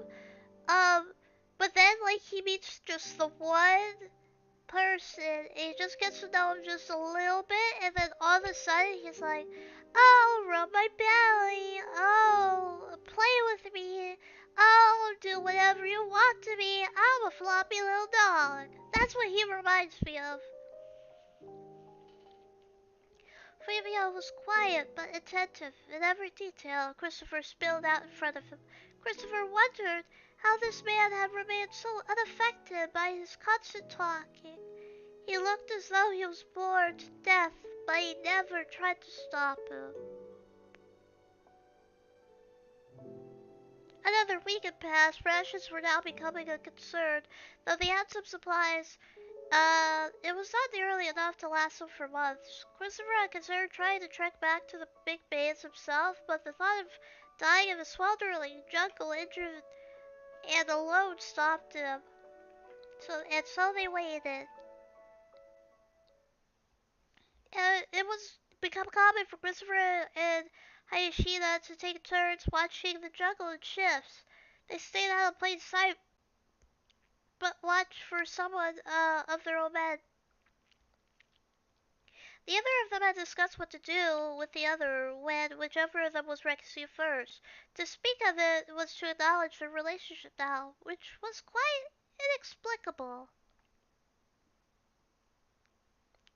But then, like, he meets just the one person, and he just gets to know him just a little bit, and then all of a sudden, he's like, oh, rub my belly, oh, play with me, oh, do whatever you want to me, I'm a floppy little dog. That's what he reminds me of. Flavio was quiet but attentive in every detail Christopher spilled out in front of him. Christopher wondered how this man had remained so unaffected by his constant talking. He looked as though he was bored to death, but he never tried to stop him. Another week had passed. Rations were now becoming a concern, though they had some supplies. It was not nearly enough to last them for months. Christopher had considered trying to trek back to the big maze himself, but the thought of dying in a sweltering jungle, injured and alone, stopped him. So they waited. It was become common for Christopher and Hayashida to take turns watching the jungle in shifts. They stayed out of plain sight, but watched for someone of their own men. Neither of them had discussed what to do with the other when whichever of them was rescued first. To speak of it was to acknowledge their relationship now, which was quite inexplicable.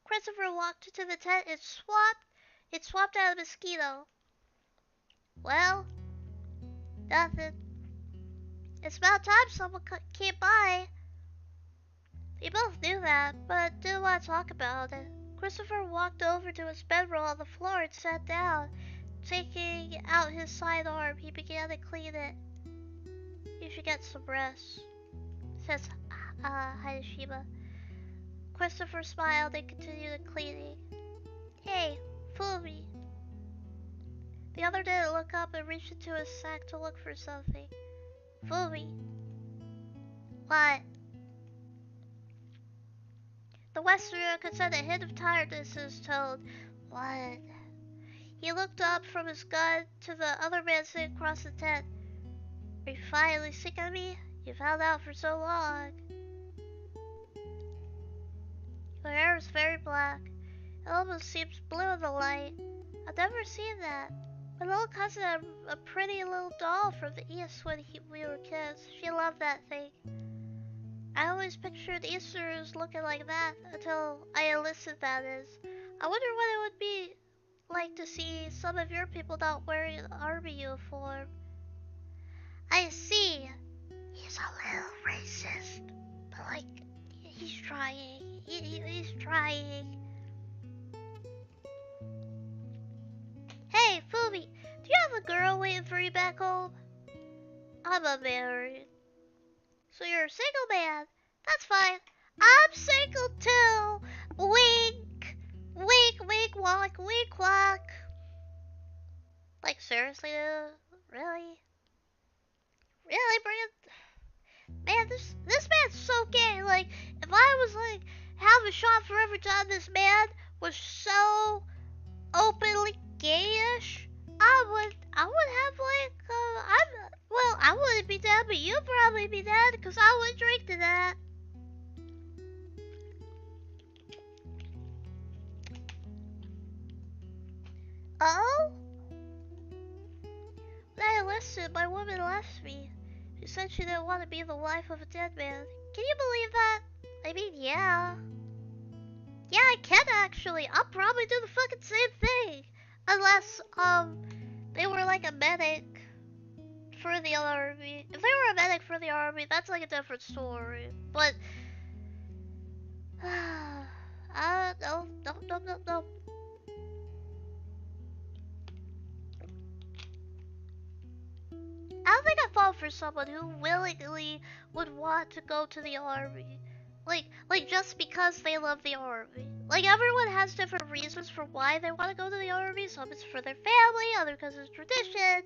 Christopher walked into the tent and swapped out a mosquito. Well, nothing. It's about time someone came by. They both knew that, but didn't want to talk about it. Christopher walked over to his bedroll on the floor and sat down. Taking out his sidearm, he began to clean it. You should get some rest, says Hayashima. Christopher smiled and continued cleaning. Hey, Fumi. The other didn't look up and reached into his sack to look for something. Fumi. What? The Westerner could sense a hint of tiredness in his tone. What? He looked up from his gun to the other man sitting across the tent. Are you finally sick of me? You've held out for so long. Your hair is very black. It almost seems blue in the light. I've never seen that. My little cousin had a pretty little doll from the East when we were kids. She loved that thing. I always pictured Easters looking like that until I enlisted, that is. I wonder what it would be like to see some of your people not wearing an army uniform. I see. He's a little racist, but like, he's trying. He's trying. Hey, Fumi, do you have a girl waiting for you back home? I'm unmarried. So you're a single man. That's fine. I'm single too. Wink. Wink, wink, walk, wink, walk. Like, seriously, dude? Really? Really, Brand? Man, this man's so gay. Like, if I was, like, have a shot for every time this man was so openly gayish, I would have, like, I wouldn't be dead, but you'd probably be dead, because I would drink to that. Oh? When I enlisted, my woman left me. She said she didn't want to be the wife of a dead man. Can you believe that? I mean, yeah. Yeah, I can actually. I'll probably do the fucking same thing. Unless, they were like a medic for the army. If they were a medic for the army, that's like a different story. But, no. I don't think I fall for someone who willingly would want to go to the army. Like just because they love the army. Like, everyone has different reasons for why they want to go to the army. Some it's for their family, others because it's tradition,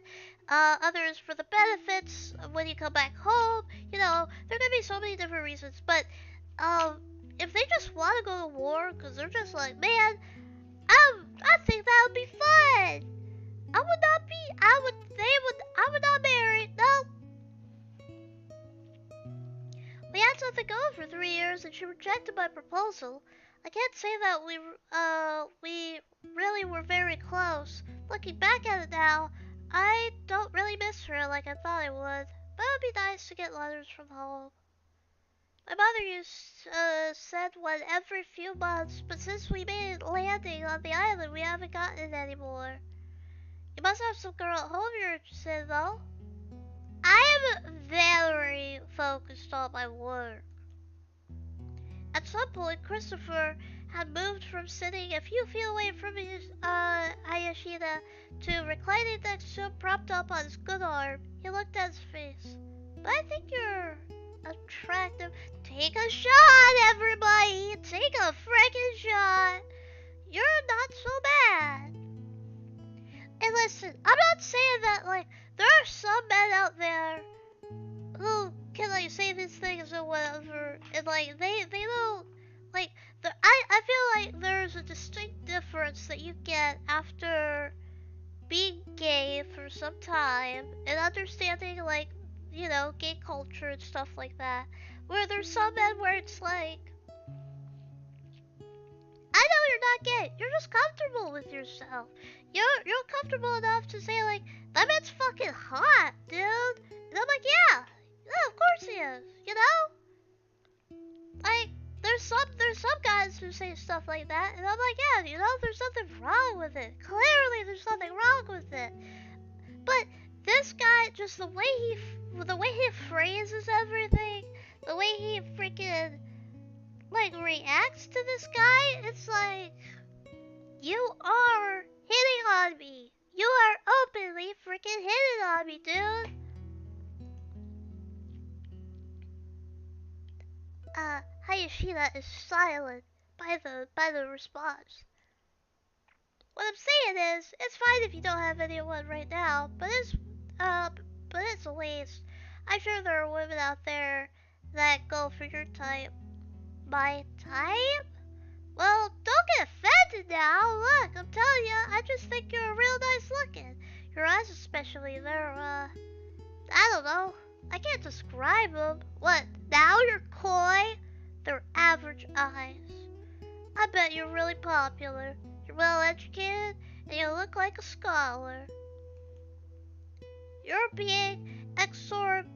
others for the benefits of when you come back home. You know, there could be so many different reasons. But, if they just want to go to war because they're just like, man, I think that would be fun. I would not marry. No. for 3 years and she rejected my proposal. I can't say that we really were very close. Looking back at it now, I don't really miss her like I thought I would. But it would be nice to get letters from home. My mother used send one every few months, but since we made landing on the island, we haven't gotten it anymore. You must have some girl at home you're interested in, though. I am very focused on my work. At some point, Christopher had moved from sitting a few feet away from his Hayashida to reclining next to him, propped up on his good arm. He looked at his face. But I think you're attractive. Take a shot, everybody! Take a freaking shot! You're not so bad. And listen, I'm not saying that, like, there are some men out there who can, like, say these things or whatever, and, like, they don't, like, I feel like there's a distinct difference that you get after being gay for some time and understanding, like, you know, gay culture and stuff like that, where there's some men where it's like, I know you're not gay, you're just comfortable with yourself. You're comfortable enough to say, like, that man's fucking hot, dude. And I'm like, yeah, of course he is, you know? Like, there's some guys who say stuff like that, and I'm like, yeah, you know, there's nothing wrong with it. Clearly, there's nothing wrong with it. But this guy, just the way he phrases everything, the way he freaking, like, reacts to this guy, it's like, you are hitting on me. You are openly freaking hitting on me, dude. Hayashida is silent by the response. What I'm saying is, it's fine if you don't have anyone right now, but it's a waste. I'm sure there are women out there that go for your type. My type? Well, don't get offended now. Look, I'm telling you, I just think you're real nice looking. Your eyes especially, they're, I don't know. I can't describe them. What, now you're coy? They're average eyes. I bet you're really popular. You're well educated, and you look like a scholar. You're being exorbitant.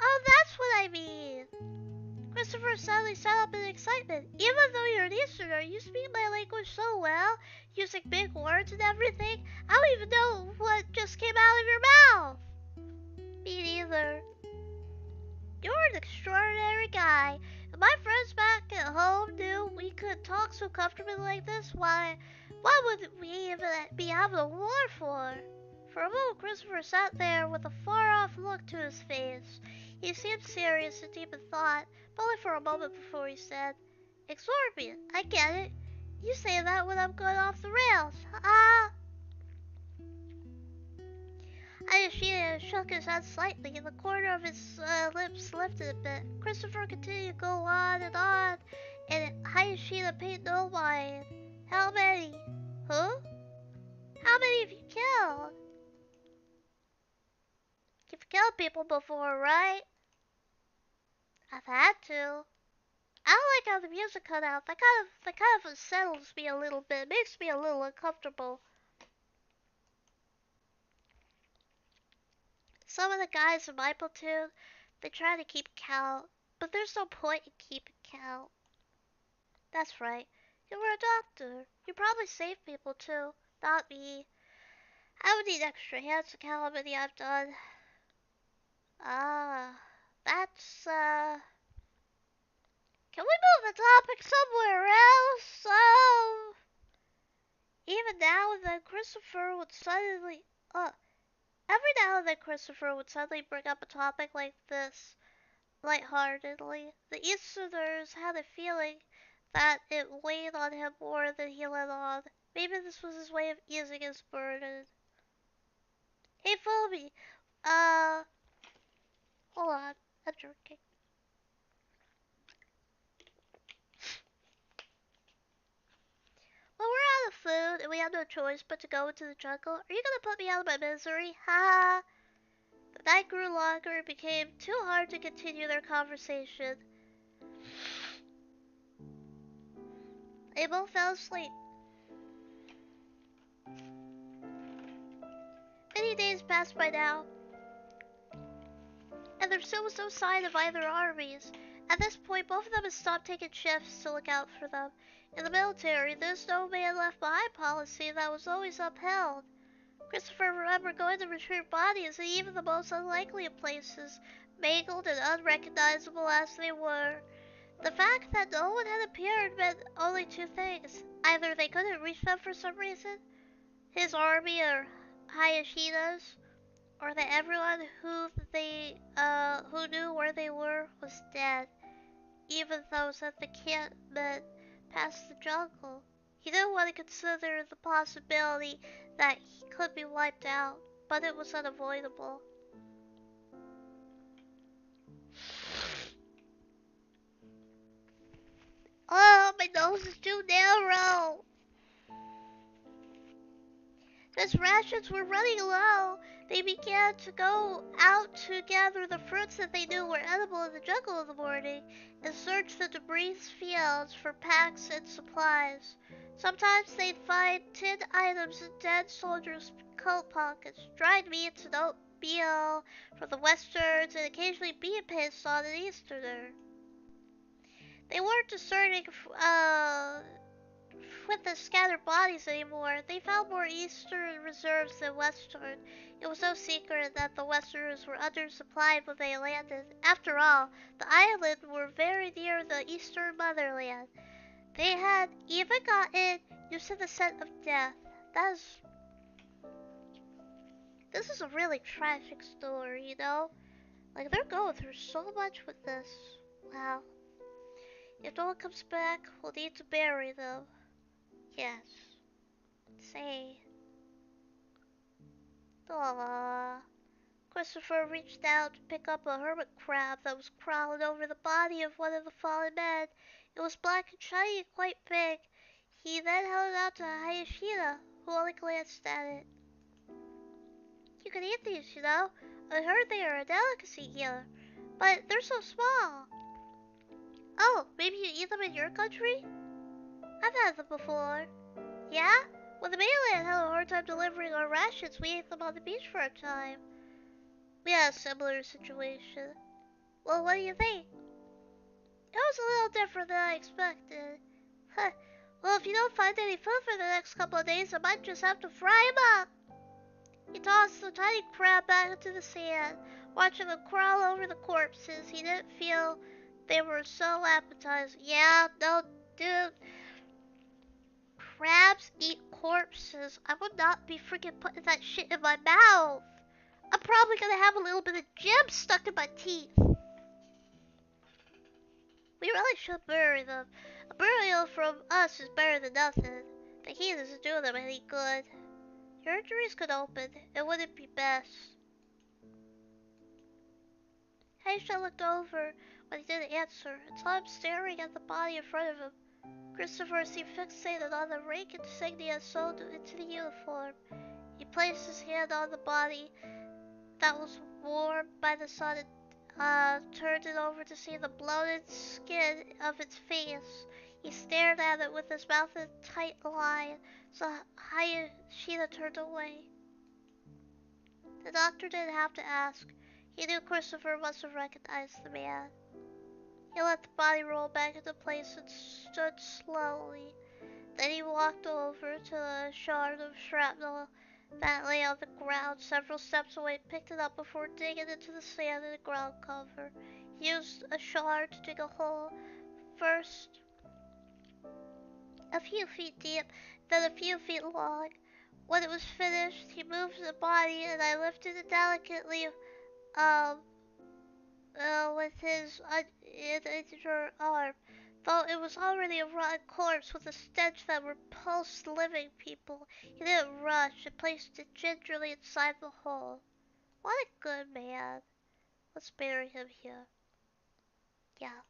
Oh, that's what I mean. Christopher suddenly sat up in excitement. Even though you're an Easterner, you speak my language so well, using big words and everything. I don't even know what just came out of your mouth. Me neither. You're an extraordinary guy. If my friends back at home knew we could talk so comfortably like this, why would we even be having a war for? For a moment, Christopher sat there with a far-off look to his face. He seemed serious and deep in thought, but only for a moment before he said, Exorbitant, I get it. You say that when I'm going off the rails. Hayashida shook his head slightly, and the corner of his lips lifted a bit. Christopher continued to go on, and Hayashida paid no mind. How many? Huh? How many have you killed? You've killed people before, right? I've had to. I don't like how the music cut out. That kind of unsettles me a little bit. It makes me a little uncomfortable. Some of the guys in my platoon, they try to keep count, but there's no point in keeping count. That's right. You were a doctor. You probably saved people too. Not me. I would need extra hands to count how many I've done. Ah, that's, Can we move the topic somewhere else? Even now and then Christopher would suddenly, every now and then Christopher would suddenly bring up a topic like this, lightheartedly. The Easterners had a feeling that it weighed on him more than he let on. Maybe this was his way of easing his burden. Hey, Phoebe, hold on, I'm drinking. Well, we're out of food and we have no choice but to go into the jungle. Are you gonna put me out of my misery? Ha! The The night grew longer and became too hard to continue their conversation. They both fell asleep. Many days passed by now, and there still was no sign of either armies. At this point, both of them had stopped taking shifts to look out for them. In the military, there's no man left behind policy that was always upheld. Christopher remembered going to retrieve bodies in even the most unlikely of places, mangled and unrecognizable as they were. The fact that no one had appeared meant only two things. Either they couldn't reach them for some reason, his army or Hayashida's, or that everyone who knew where they were was dead, even those at the encampment past the jungle. He didn't want to consider the possibility that he could be wiped out, but it was unavoidable. Oh, my nose is too narrow. As rations were running low, they began to go out to gather the fruits that they knew were edible in the jungle in the morning, and search the debris fields for packs and supplies. Sometimes they'd find tinned items in dead soldiers' coat pockets, dried meats and oatmeal from the westerns, and occasionally bean paste on an Easterner. They weren't discerning with the scattered bodies anymore. They found more Eastern reserves than Western. It was no secret that the Westerners were undersupplied when they landed. After all, the island were very near the Eastern motherland. They had even gotten used to the scent of death. This is a really tragic story, you know? Like, they're going through so much with this. Wow. If no one comes back, we'll need to bury them. Yes. Say. Aww. Christopher reached out to pick up a hermit crab that was crawling over the body of one of the fallen men. It was black and shiny and quite big. He then held it out to Hayashida, who only glanced at it. You can eat these, you know. I heard they are a delicacy here, but they're so small. Oh, maybe you eat them in your country? I've had them before. Yeah? When the mainland had a hard time delivering our rations, we ate them on the beach for a time. We had a similar situation. Well, what do you think? It was a little different than I expected. Huh. Well, if you don't find any food for the next couple of days, I might just have to fry 'em up. He tossed the tiny crab back into the sand, watching them crawl over the corpses. He didn't feel they were so appetizing. Yeah, no, dude. Crabs eat corpses. I would not be freaking putting that shit in my mouth. I'm probably gonna have a little bit of jam stuck in my teeth. We really should bury them. A burial from us is better than nothing. The heat isn't doing them any good. Your injuries could open. It wouldn't be best. Aisha looked over when he didn't answer and saw him staring at the body in front of him. Christopher seemed fixated on the rank insignia sewn into the uniform. He placed his hand on the body that was warm by the sun and turned it over to see the bloated skin of its face. He stared at it with his mouth in a tight line, so Hayashida turned away. The doctor didn't have to ask. He knew Christopher must have recognized the man. He let the body roll back into place and stood slowly. Then he walked over to a shard of shrapnel that lay on the ground several steps away, picked it up before digging into the sand in the ground cover. He used a shard to dig a hole, first a few feet deep, then a few feet long. When it was finished, he moved the body and I lifted it delicately with his uninjured arm. Though it was already a rotten corpse with a stench that repulsed living people, he didn't rush and placed it gingerly inside the hole. What a good man. Let's bury him here. Yeah.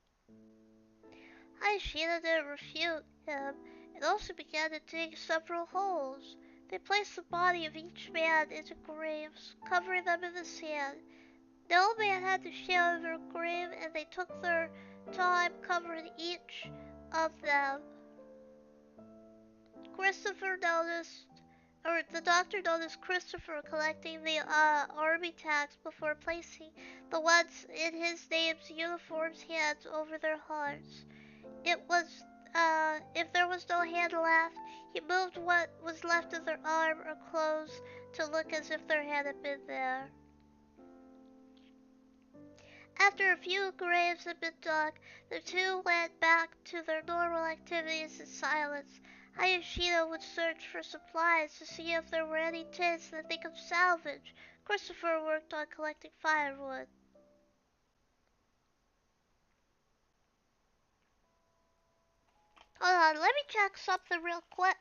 Hayashida didn't refute him and also began to dig several holes. They placed the body of each man into graves, covering them in the sand. The old man had to share their grave, and they took their time covering each of them. The doctor noticed Christopher collecting the army tags before placing the ones in his name's uniform's hands over their hearts. If there was no hand left, he moved what was left of their arm or clothes to look as if their hand had been there. After a few graves had been dug, the two went back to their normal activities in silence. Hayashida would search for supplies to see if there were any tins that they could salvage. Christopher worked on collecting firewood. Hold on, let me check something real quick.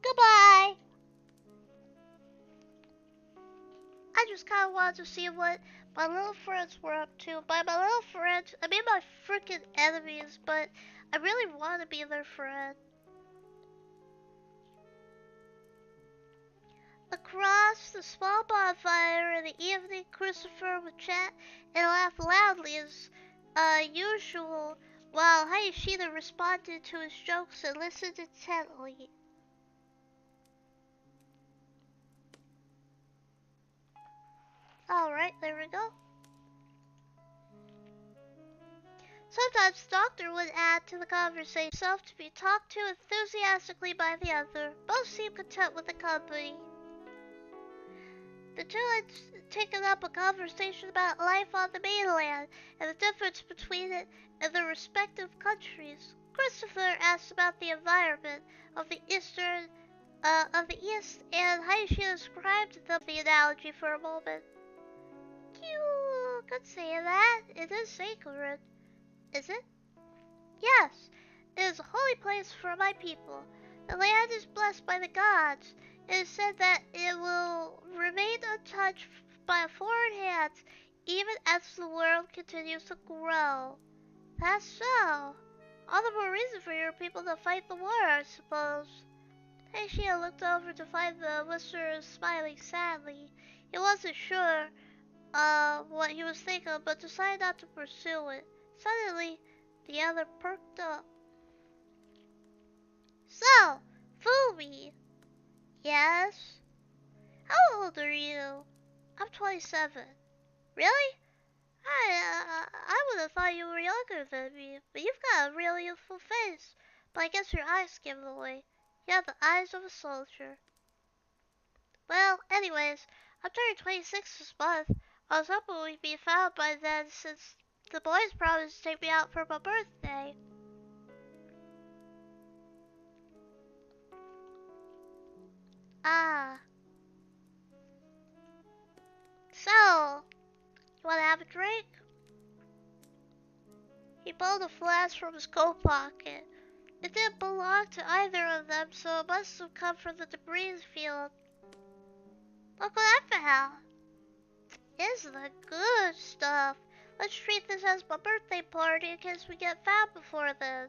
Goodbye! I just kind of wanted to see what my little friends were up to. By my little friends, I mean my freaking enemies, but I really want to be their friend. Across the small bonfire in the evening, Christopher would chat and laugh loudly as usual, while Hayashida responded to his jokes and listened intently. Alright, there we go. Sometimes the doctor would add to the conversation himself to be talked to enthusiastically by the other. Both seemed content with the company. The two had taken up a conversation about life on the mainland and the difference between it and their respective countries. Christopher asked about the environment of the East, and Hayashida described the analogy for a moment. You could say that. It is sacred. Is it? Yes. It is a holy place for my people. The land is blessed by the gods. It is said that it will remain untouched by foreign hands even as the world continues to grow. That's so. All the more reason for your people to fight the war, I suppose. Hayashida looked over to find the listener smiling sadly. He wasn't sure what he was thinking of, but decided not to pursue it. Suddenly, the other perked up. So, Fumi. Yes? How old are you? I'm 27. Really? I would have thought you were younger than me, but you've got a really youthful face. But I guess your eyes give it away. You have the eyes of a soldier. Well, anyways, I'm turning 26 this month. I was hoping we'd be found by then since the boys promised to take me out for my birthday. Ah. So, you want to have a drink? He pulled a flask from his coat pocket. It didn't belong to either of them, so it must have come from the debris field. Look what I found. It's the good stuff. Let's treat this as my birthday party in case we get found before then.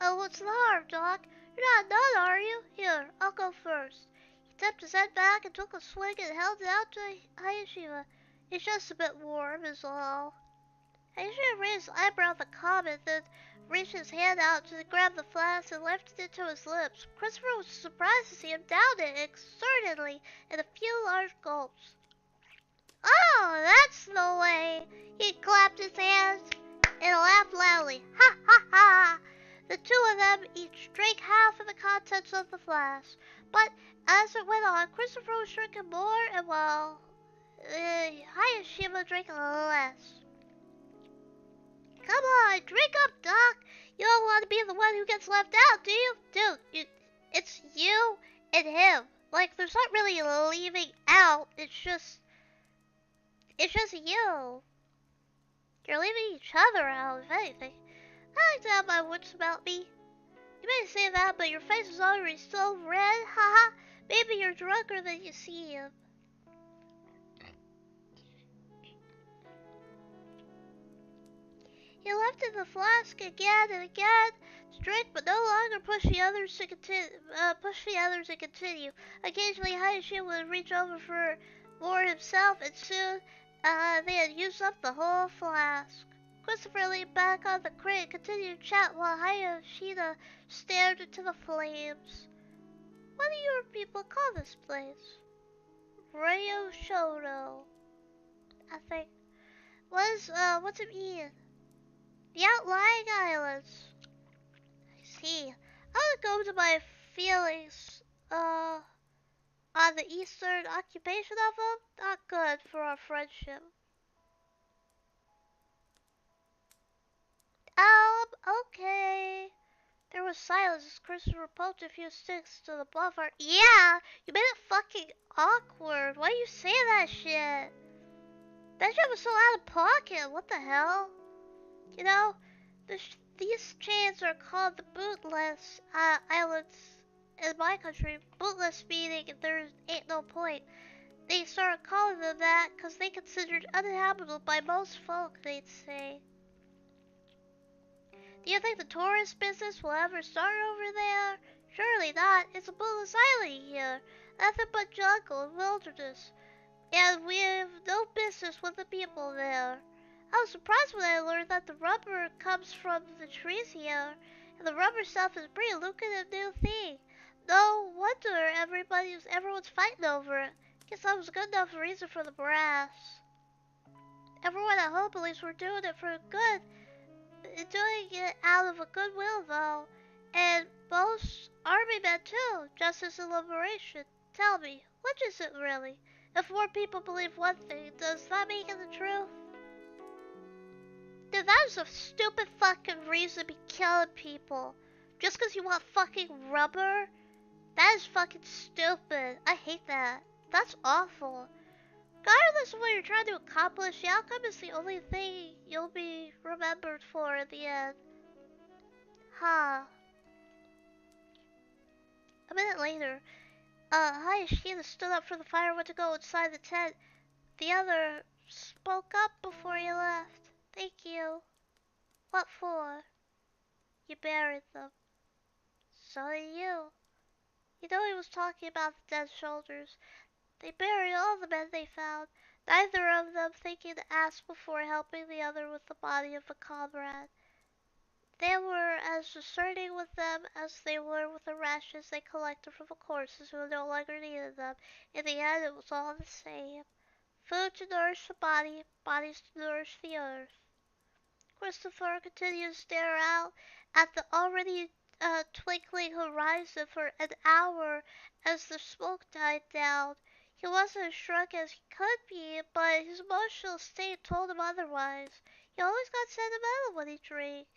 Oh, what's the harm, Doc? You're not done, are you? Here, I'll go first. He tipped his head back and took a swig and held it out to Hayashida. It's just a bit warm, is all. Hayashida raised his eyebrow at the comment, then reached his hand out to grab the flask and lifted it to his lips. Christopher was surprised to see him down it exertedly in a few large gulps. Oh, that's the way! He clapped his hands and laughed loudly. Ha ha ha! The two of them each drank half of the contents of the flask. But as it went on, Christopher was drinking more, and while Hayashida drank less. Come on, drink up, Doc. You don't want to be the one who gets left out, do you? Dude, it's you and him. Like, there's not really leaving out. It's just you. You're leaving each other out, if anything. I like to have my wits about me. You may say that, but your face is already so red, haha. Maybe you're drunker than you seem. He lifted the flask again and again to drink, but no longer push the others to continue. Occasionally, Hayashi would reach over for more himself, and soon they had used up the whole flask. Christopher leaned back on the crate and continued to chat while Hayashida stared into the flames. What do your people call this place? Ryo Shoto, I think. What's it mean? The outlying islands. I see. I would go to my feelings, on the eastern occupation of them. Not good for our friendship. Okay. There was silence as Christopher poked a few sticks to the buffer. Yeah, you made it fucking awkward. Why you say that shit? That shit was so out of pocket. What the hell? You know, these chains are called the bootless islands in my country. Bootless meaning there ain't no point. They started calling them that because they considered uninhabitable by most folk, they'd say. Do you think the tourist business will ever start over there? Surely not. It's a bootless island here. Nothing but jungle and wilderness. And we have no business with the people there. I was surprised when I learned that the rubber comes from the trees here, and the rubber stuff is a pretty lucrative new thing. No wonder everyone's fighting over it. Guess that was a good enough reason for the brass. Everyone at home believes we're doing it for good, doing it out of a goodwill though, and most army men too, justice and liberation. Tell me, which is it really? If more people believe one thing, does that make it the truth? Dude, that is a stupid fucking reason to be killing people. Just because you want fucking rubber? That is fucking stupid. I hate that. That's awful. Regardless of what you're trying to accomplish, the outcome is the only thing you'll be remembered for in the end. Huh. A minute later, Hayashida stood up from the fire and went to go inside the tent. The other spoke up before he left. Thank you. What for? You buried them. So did you. You know he was talking about the dead soldiers. They buried all the men they found, neither of them thinking to ask before helping the other with the body of a comrade. They were as discerning with them as they were with the rations they collected from the corpses who no longer needed them. In the end, it was all the same. Food to nourish the body, bodies to nourish the earth. Christopher continued to stare out at the already twinkling horizon for an hour as the smoke died down. He wasn't as drunk as he could be, but his emotional state told him otherwise. He always got sentimental when he drank.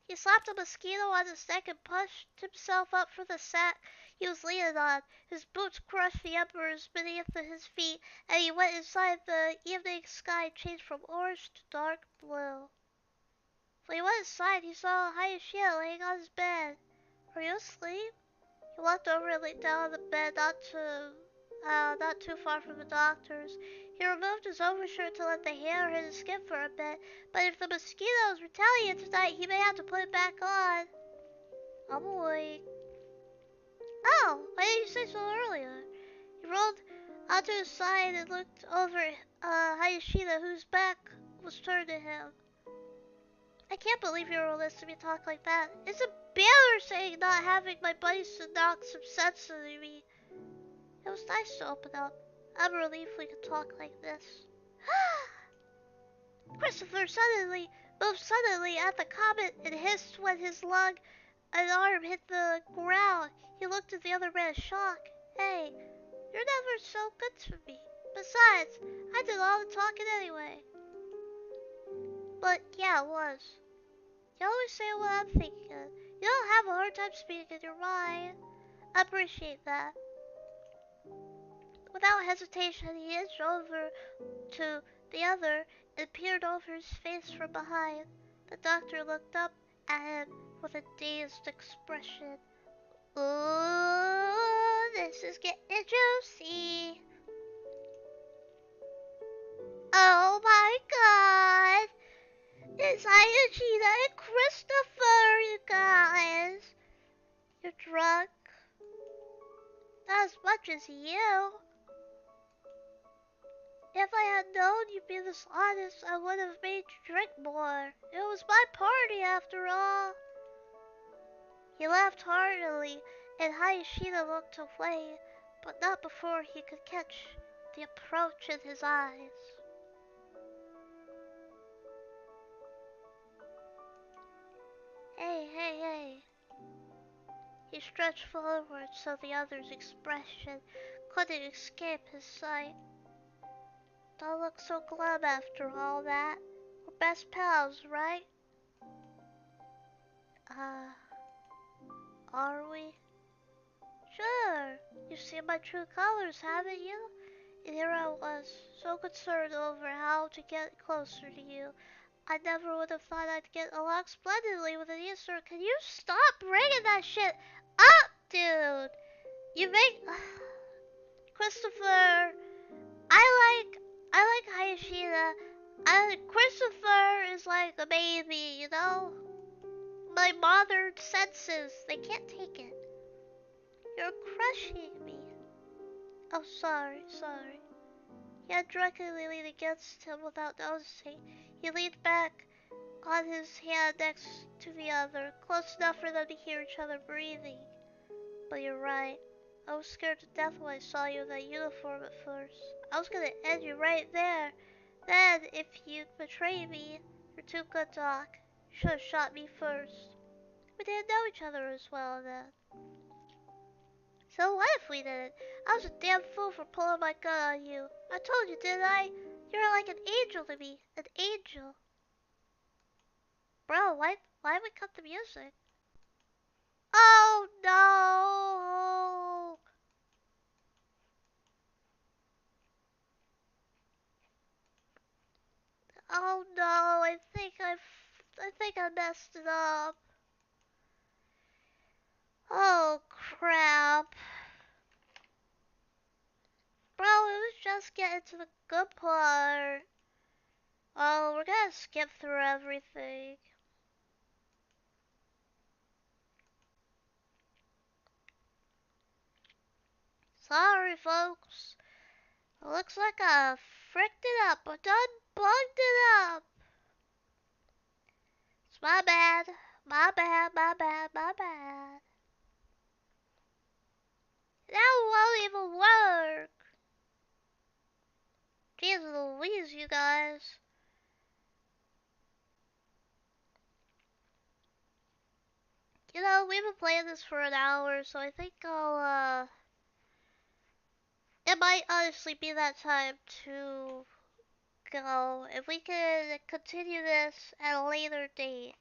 He slapped a mosquito on his neck and pushed himself up from the sack he was leaning on. His boots crushed the embers beneath his feet, and he went inside. The evening sky changed from orange to dark blue. When he went inside, he saw Hayashida laying on his bed. Are you asleep? He walked over and laid down on the bed, not too far from the doctor's. He removed his overshirt to let the hair hit his skin for a bit, but if the mosquitoes retaliate tonight, he may have to put it back on. I'm awake. Oh, why didn't you say so earlier? He rolled onto his side and looked over Hayashida, whose back was turned to him. I can't believe you were listening to me talk like that. It's embarrassing not having my buddies to knock some sense into me. It was nice to open up. I'm relieved we could talk like this. Christopher moved suddenly at the comment and hissed when his an arm hit the ground. He looked at the other man in shock. Hey, you're never so good to me. Besides, I did all the talking anyway. But yeah, it was. You always say what I'm thinking. You don't have a hard time speaking your mind. I appreciate that. Without hesitation, he inched over to the other and peered over his face from behind. The doctor looked up at him with a dazed expression. Ooh, this is getting juicy. Oh my god! It's Ayajita and Christopher, you guys! You're drunk? Not as much as you. If I had known you'd be this honest, I would have made you drink more. It was my party after all. He laughed heartily, and Hayashida looked away, but not before he could catch the approach in his eyes. Hey, hey, hey. He stretched forward so the other's expression couldn't escape his sight. Don't look so glum after all that. We're best pals, right? Are we? Sure. You've seen my true colors, haven't you? And here I was, so concerned over how to get closer to you. I never would have thought I'd get along splendidly with an Easter. Can you stop bringing that shit up, dude? You make... Christopher... I like Hayashida. Christopher is like a baby, you know? My modern senses, they can't take it. You're crushing me. Oh, sorry. He had drunkenly leaned against him without noticing. He leaned back on his hand next to the other, close enough for them to hear each other breathing. But you're right. I was scared to death when I saw you in that uniform at first. I was gonna end you right there. Then, if you betray me, you're too good, Doc. You should have shot me first. We didn't know each other as well then. So what if we didn't? I was a damn fool for pulling my gun on you. I told you, didn't I? You're like an angel to me. An angel. Bro, why we cut the music? Oh no! Oh no, I think I messed it up. Oh crap. Bro, it was just getting to the good part. Oh, we're gonna skip through everything. Sorry, folks. It looks like I fricked it up. I done bugged it up. It's my bad. My bad. That won't even work. Jeez Louise, you guys. You know, we've been playing this for an hour, so I think it might honestly be that time to go. If we could continue this at a later date.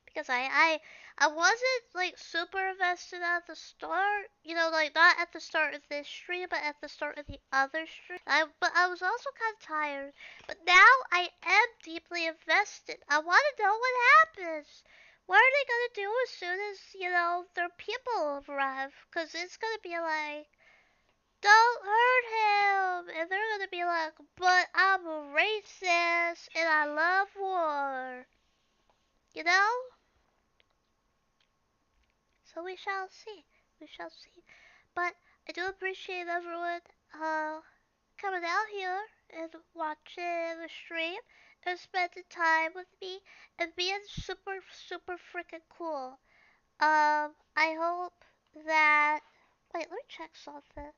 Because I wasn't like super invested at the start, you know, like not at the start of this stream, but at the start of the other stream. But I was also kind of tired. But now I am deeply invested. I want to know what happens. What are they gonna do as soon as, you know, their people arrive? Cause it's gonna be like, don't hurt him, and they're gonna be like, but I'm a racist and I love war. You know? So we shall see. We shall see. But I do appreciate everyone coming out here and watching the stream and spending time with me and being super freaking cool. I hope that wait, let me check something.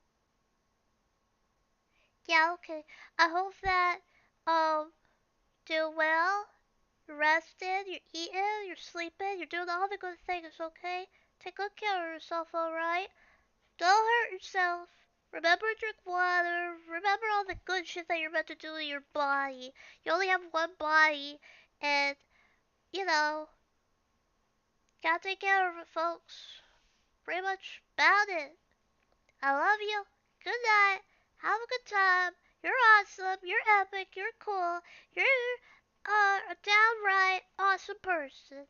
Yeah, okay. I hope that do well. You're resting, you're eating, you're sleeping, you're doing all the good things, okay? Take good care of yourself, alright? Don't hurt yourself. Remember to drink water. Remember all the good shit that you're meant to do to your body. You only have one body, and, you know, gotta take care of it, folks. Pretty much about it. I love you. Good night. Have a good time. You're awesome. You're epic. You're cool. You're a down a person.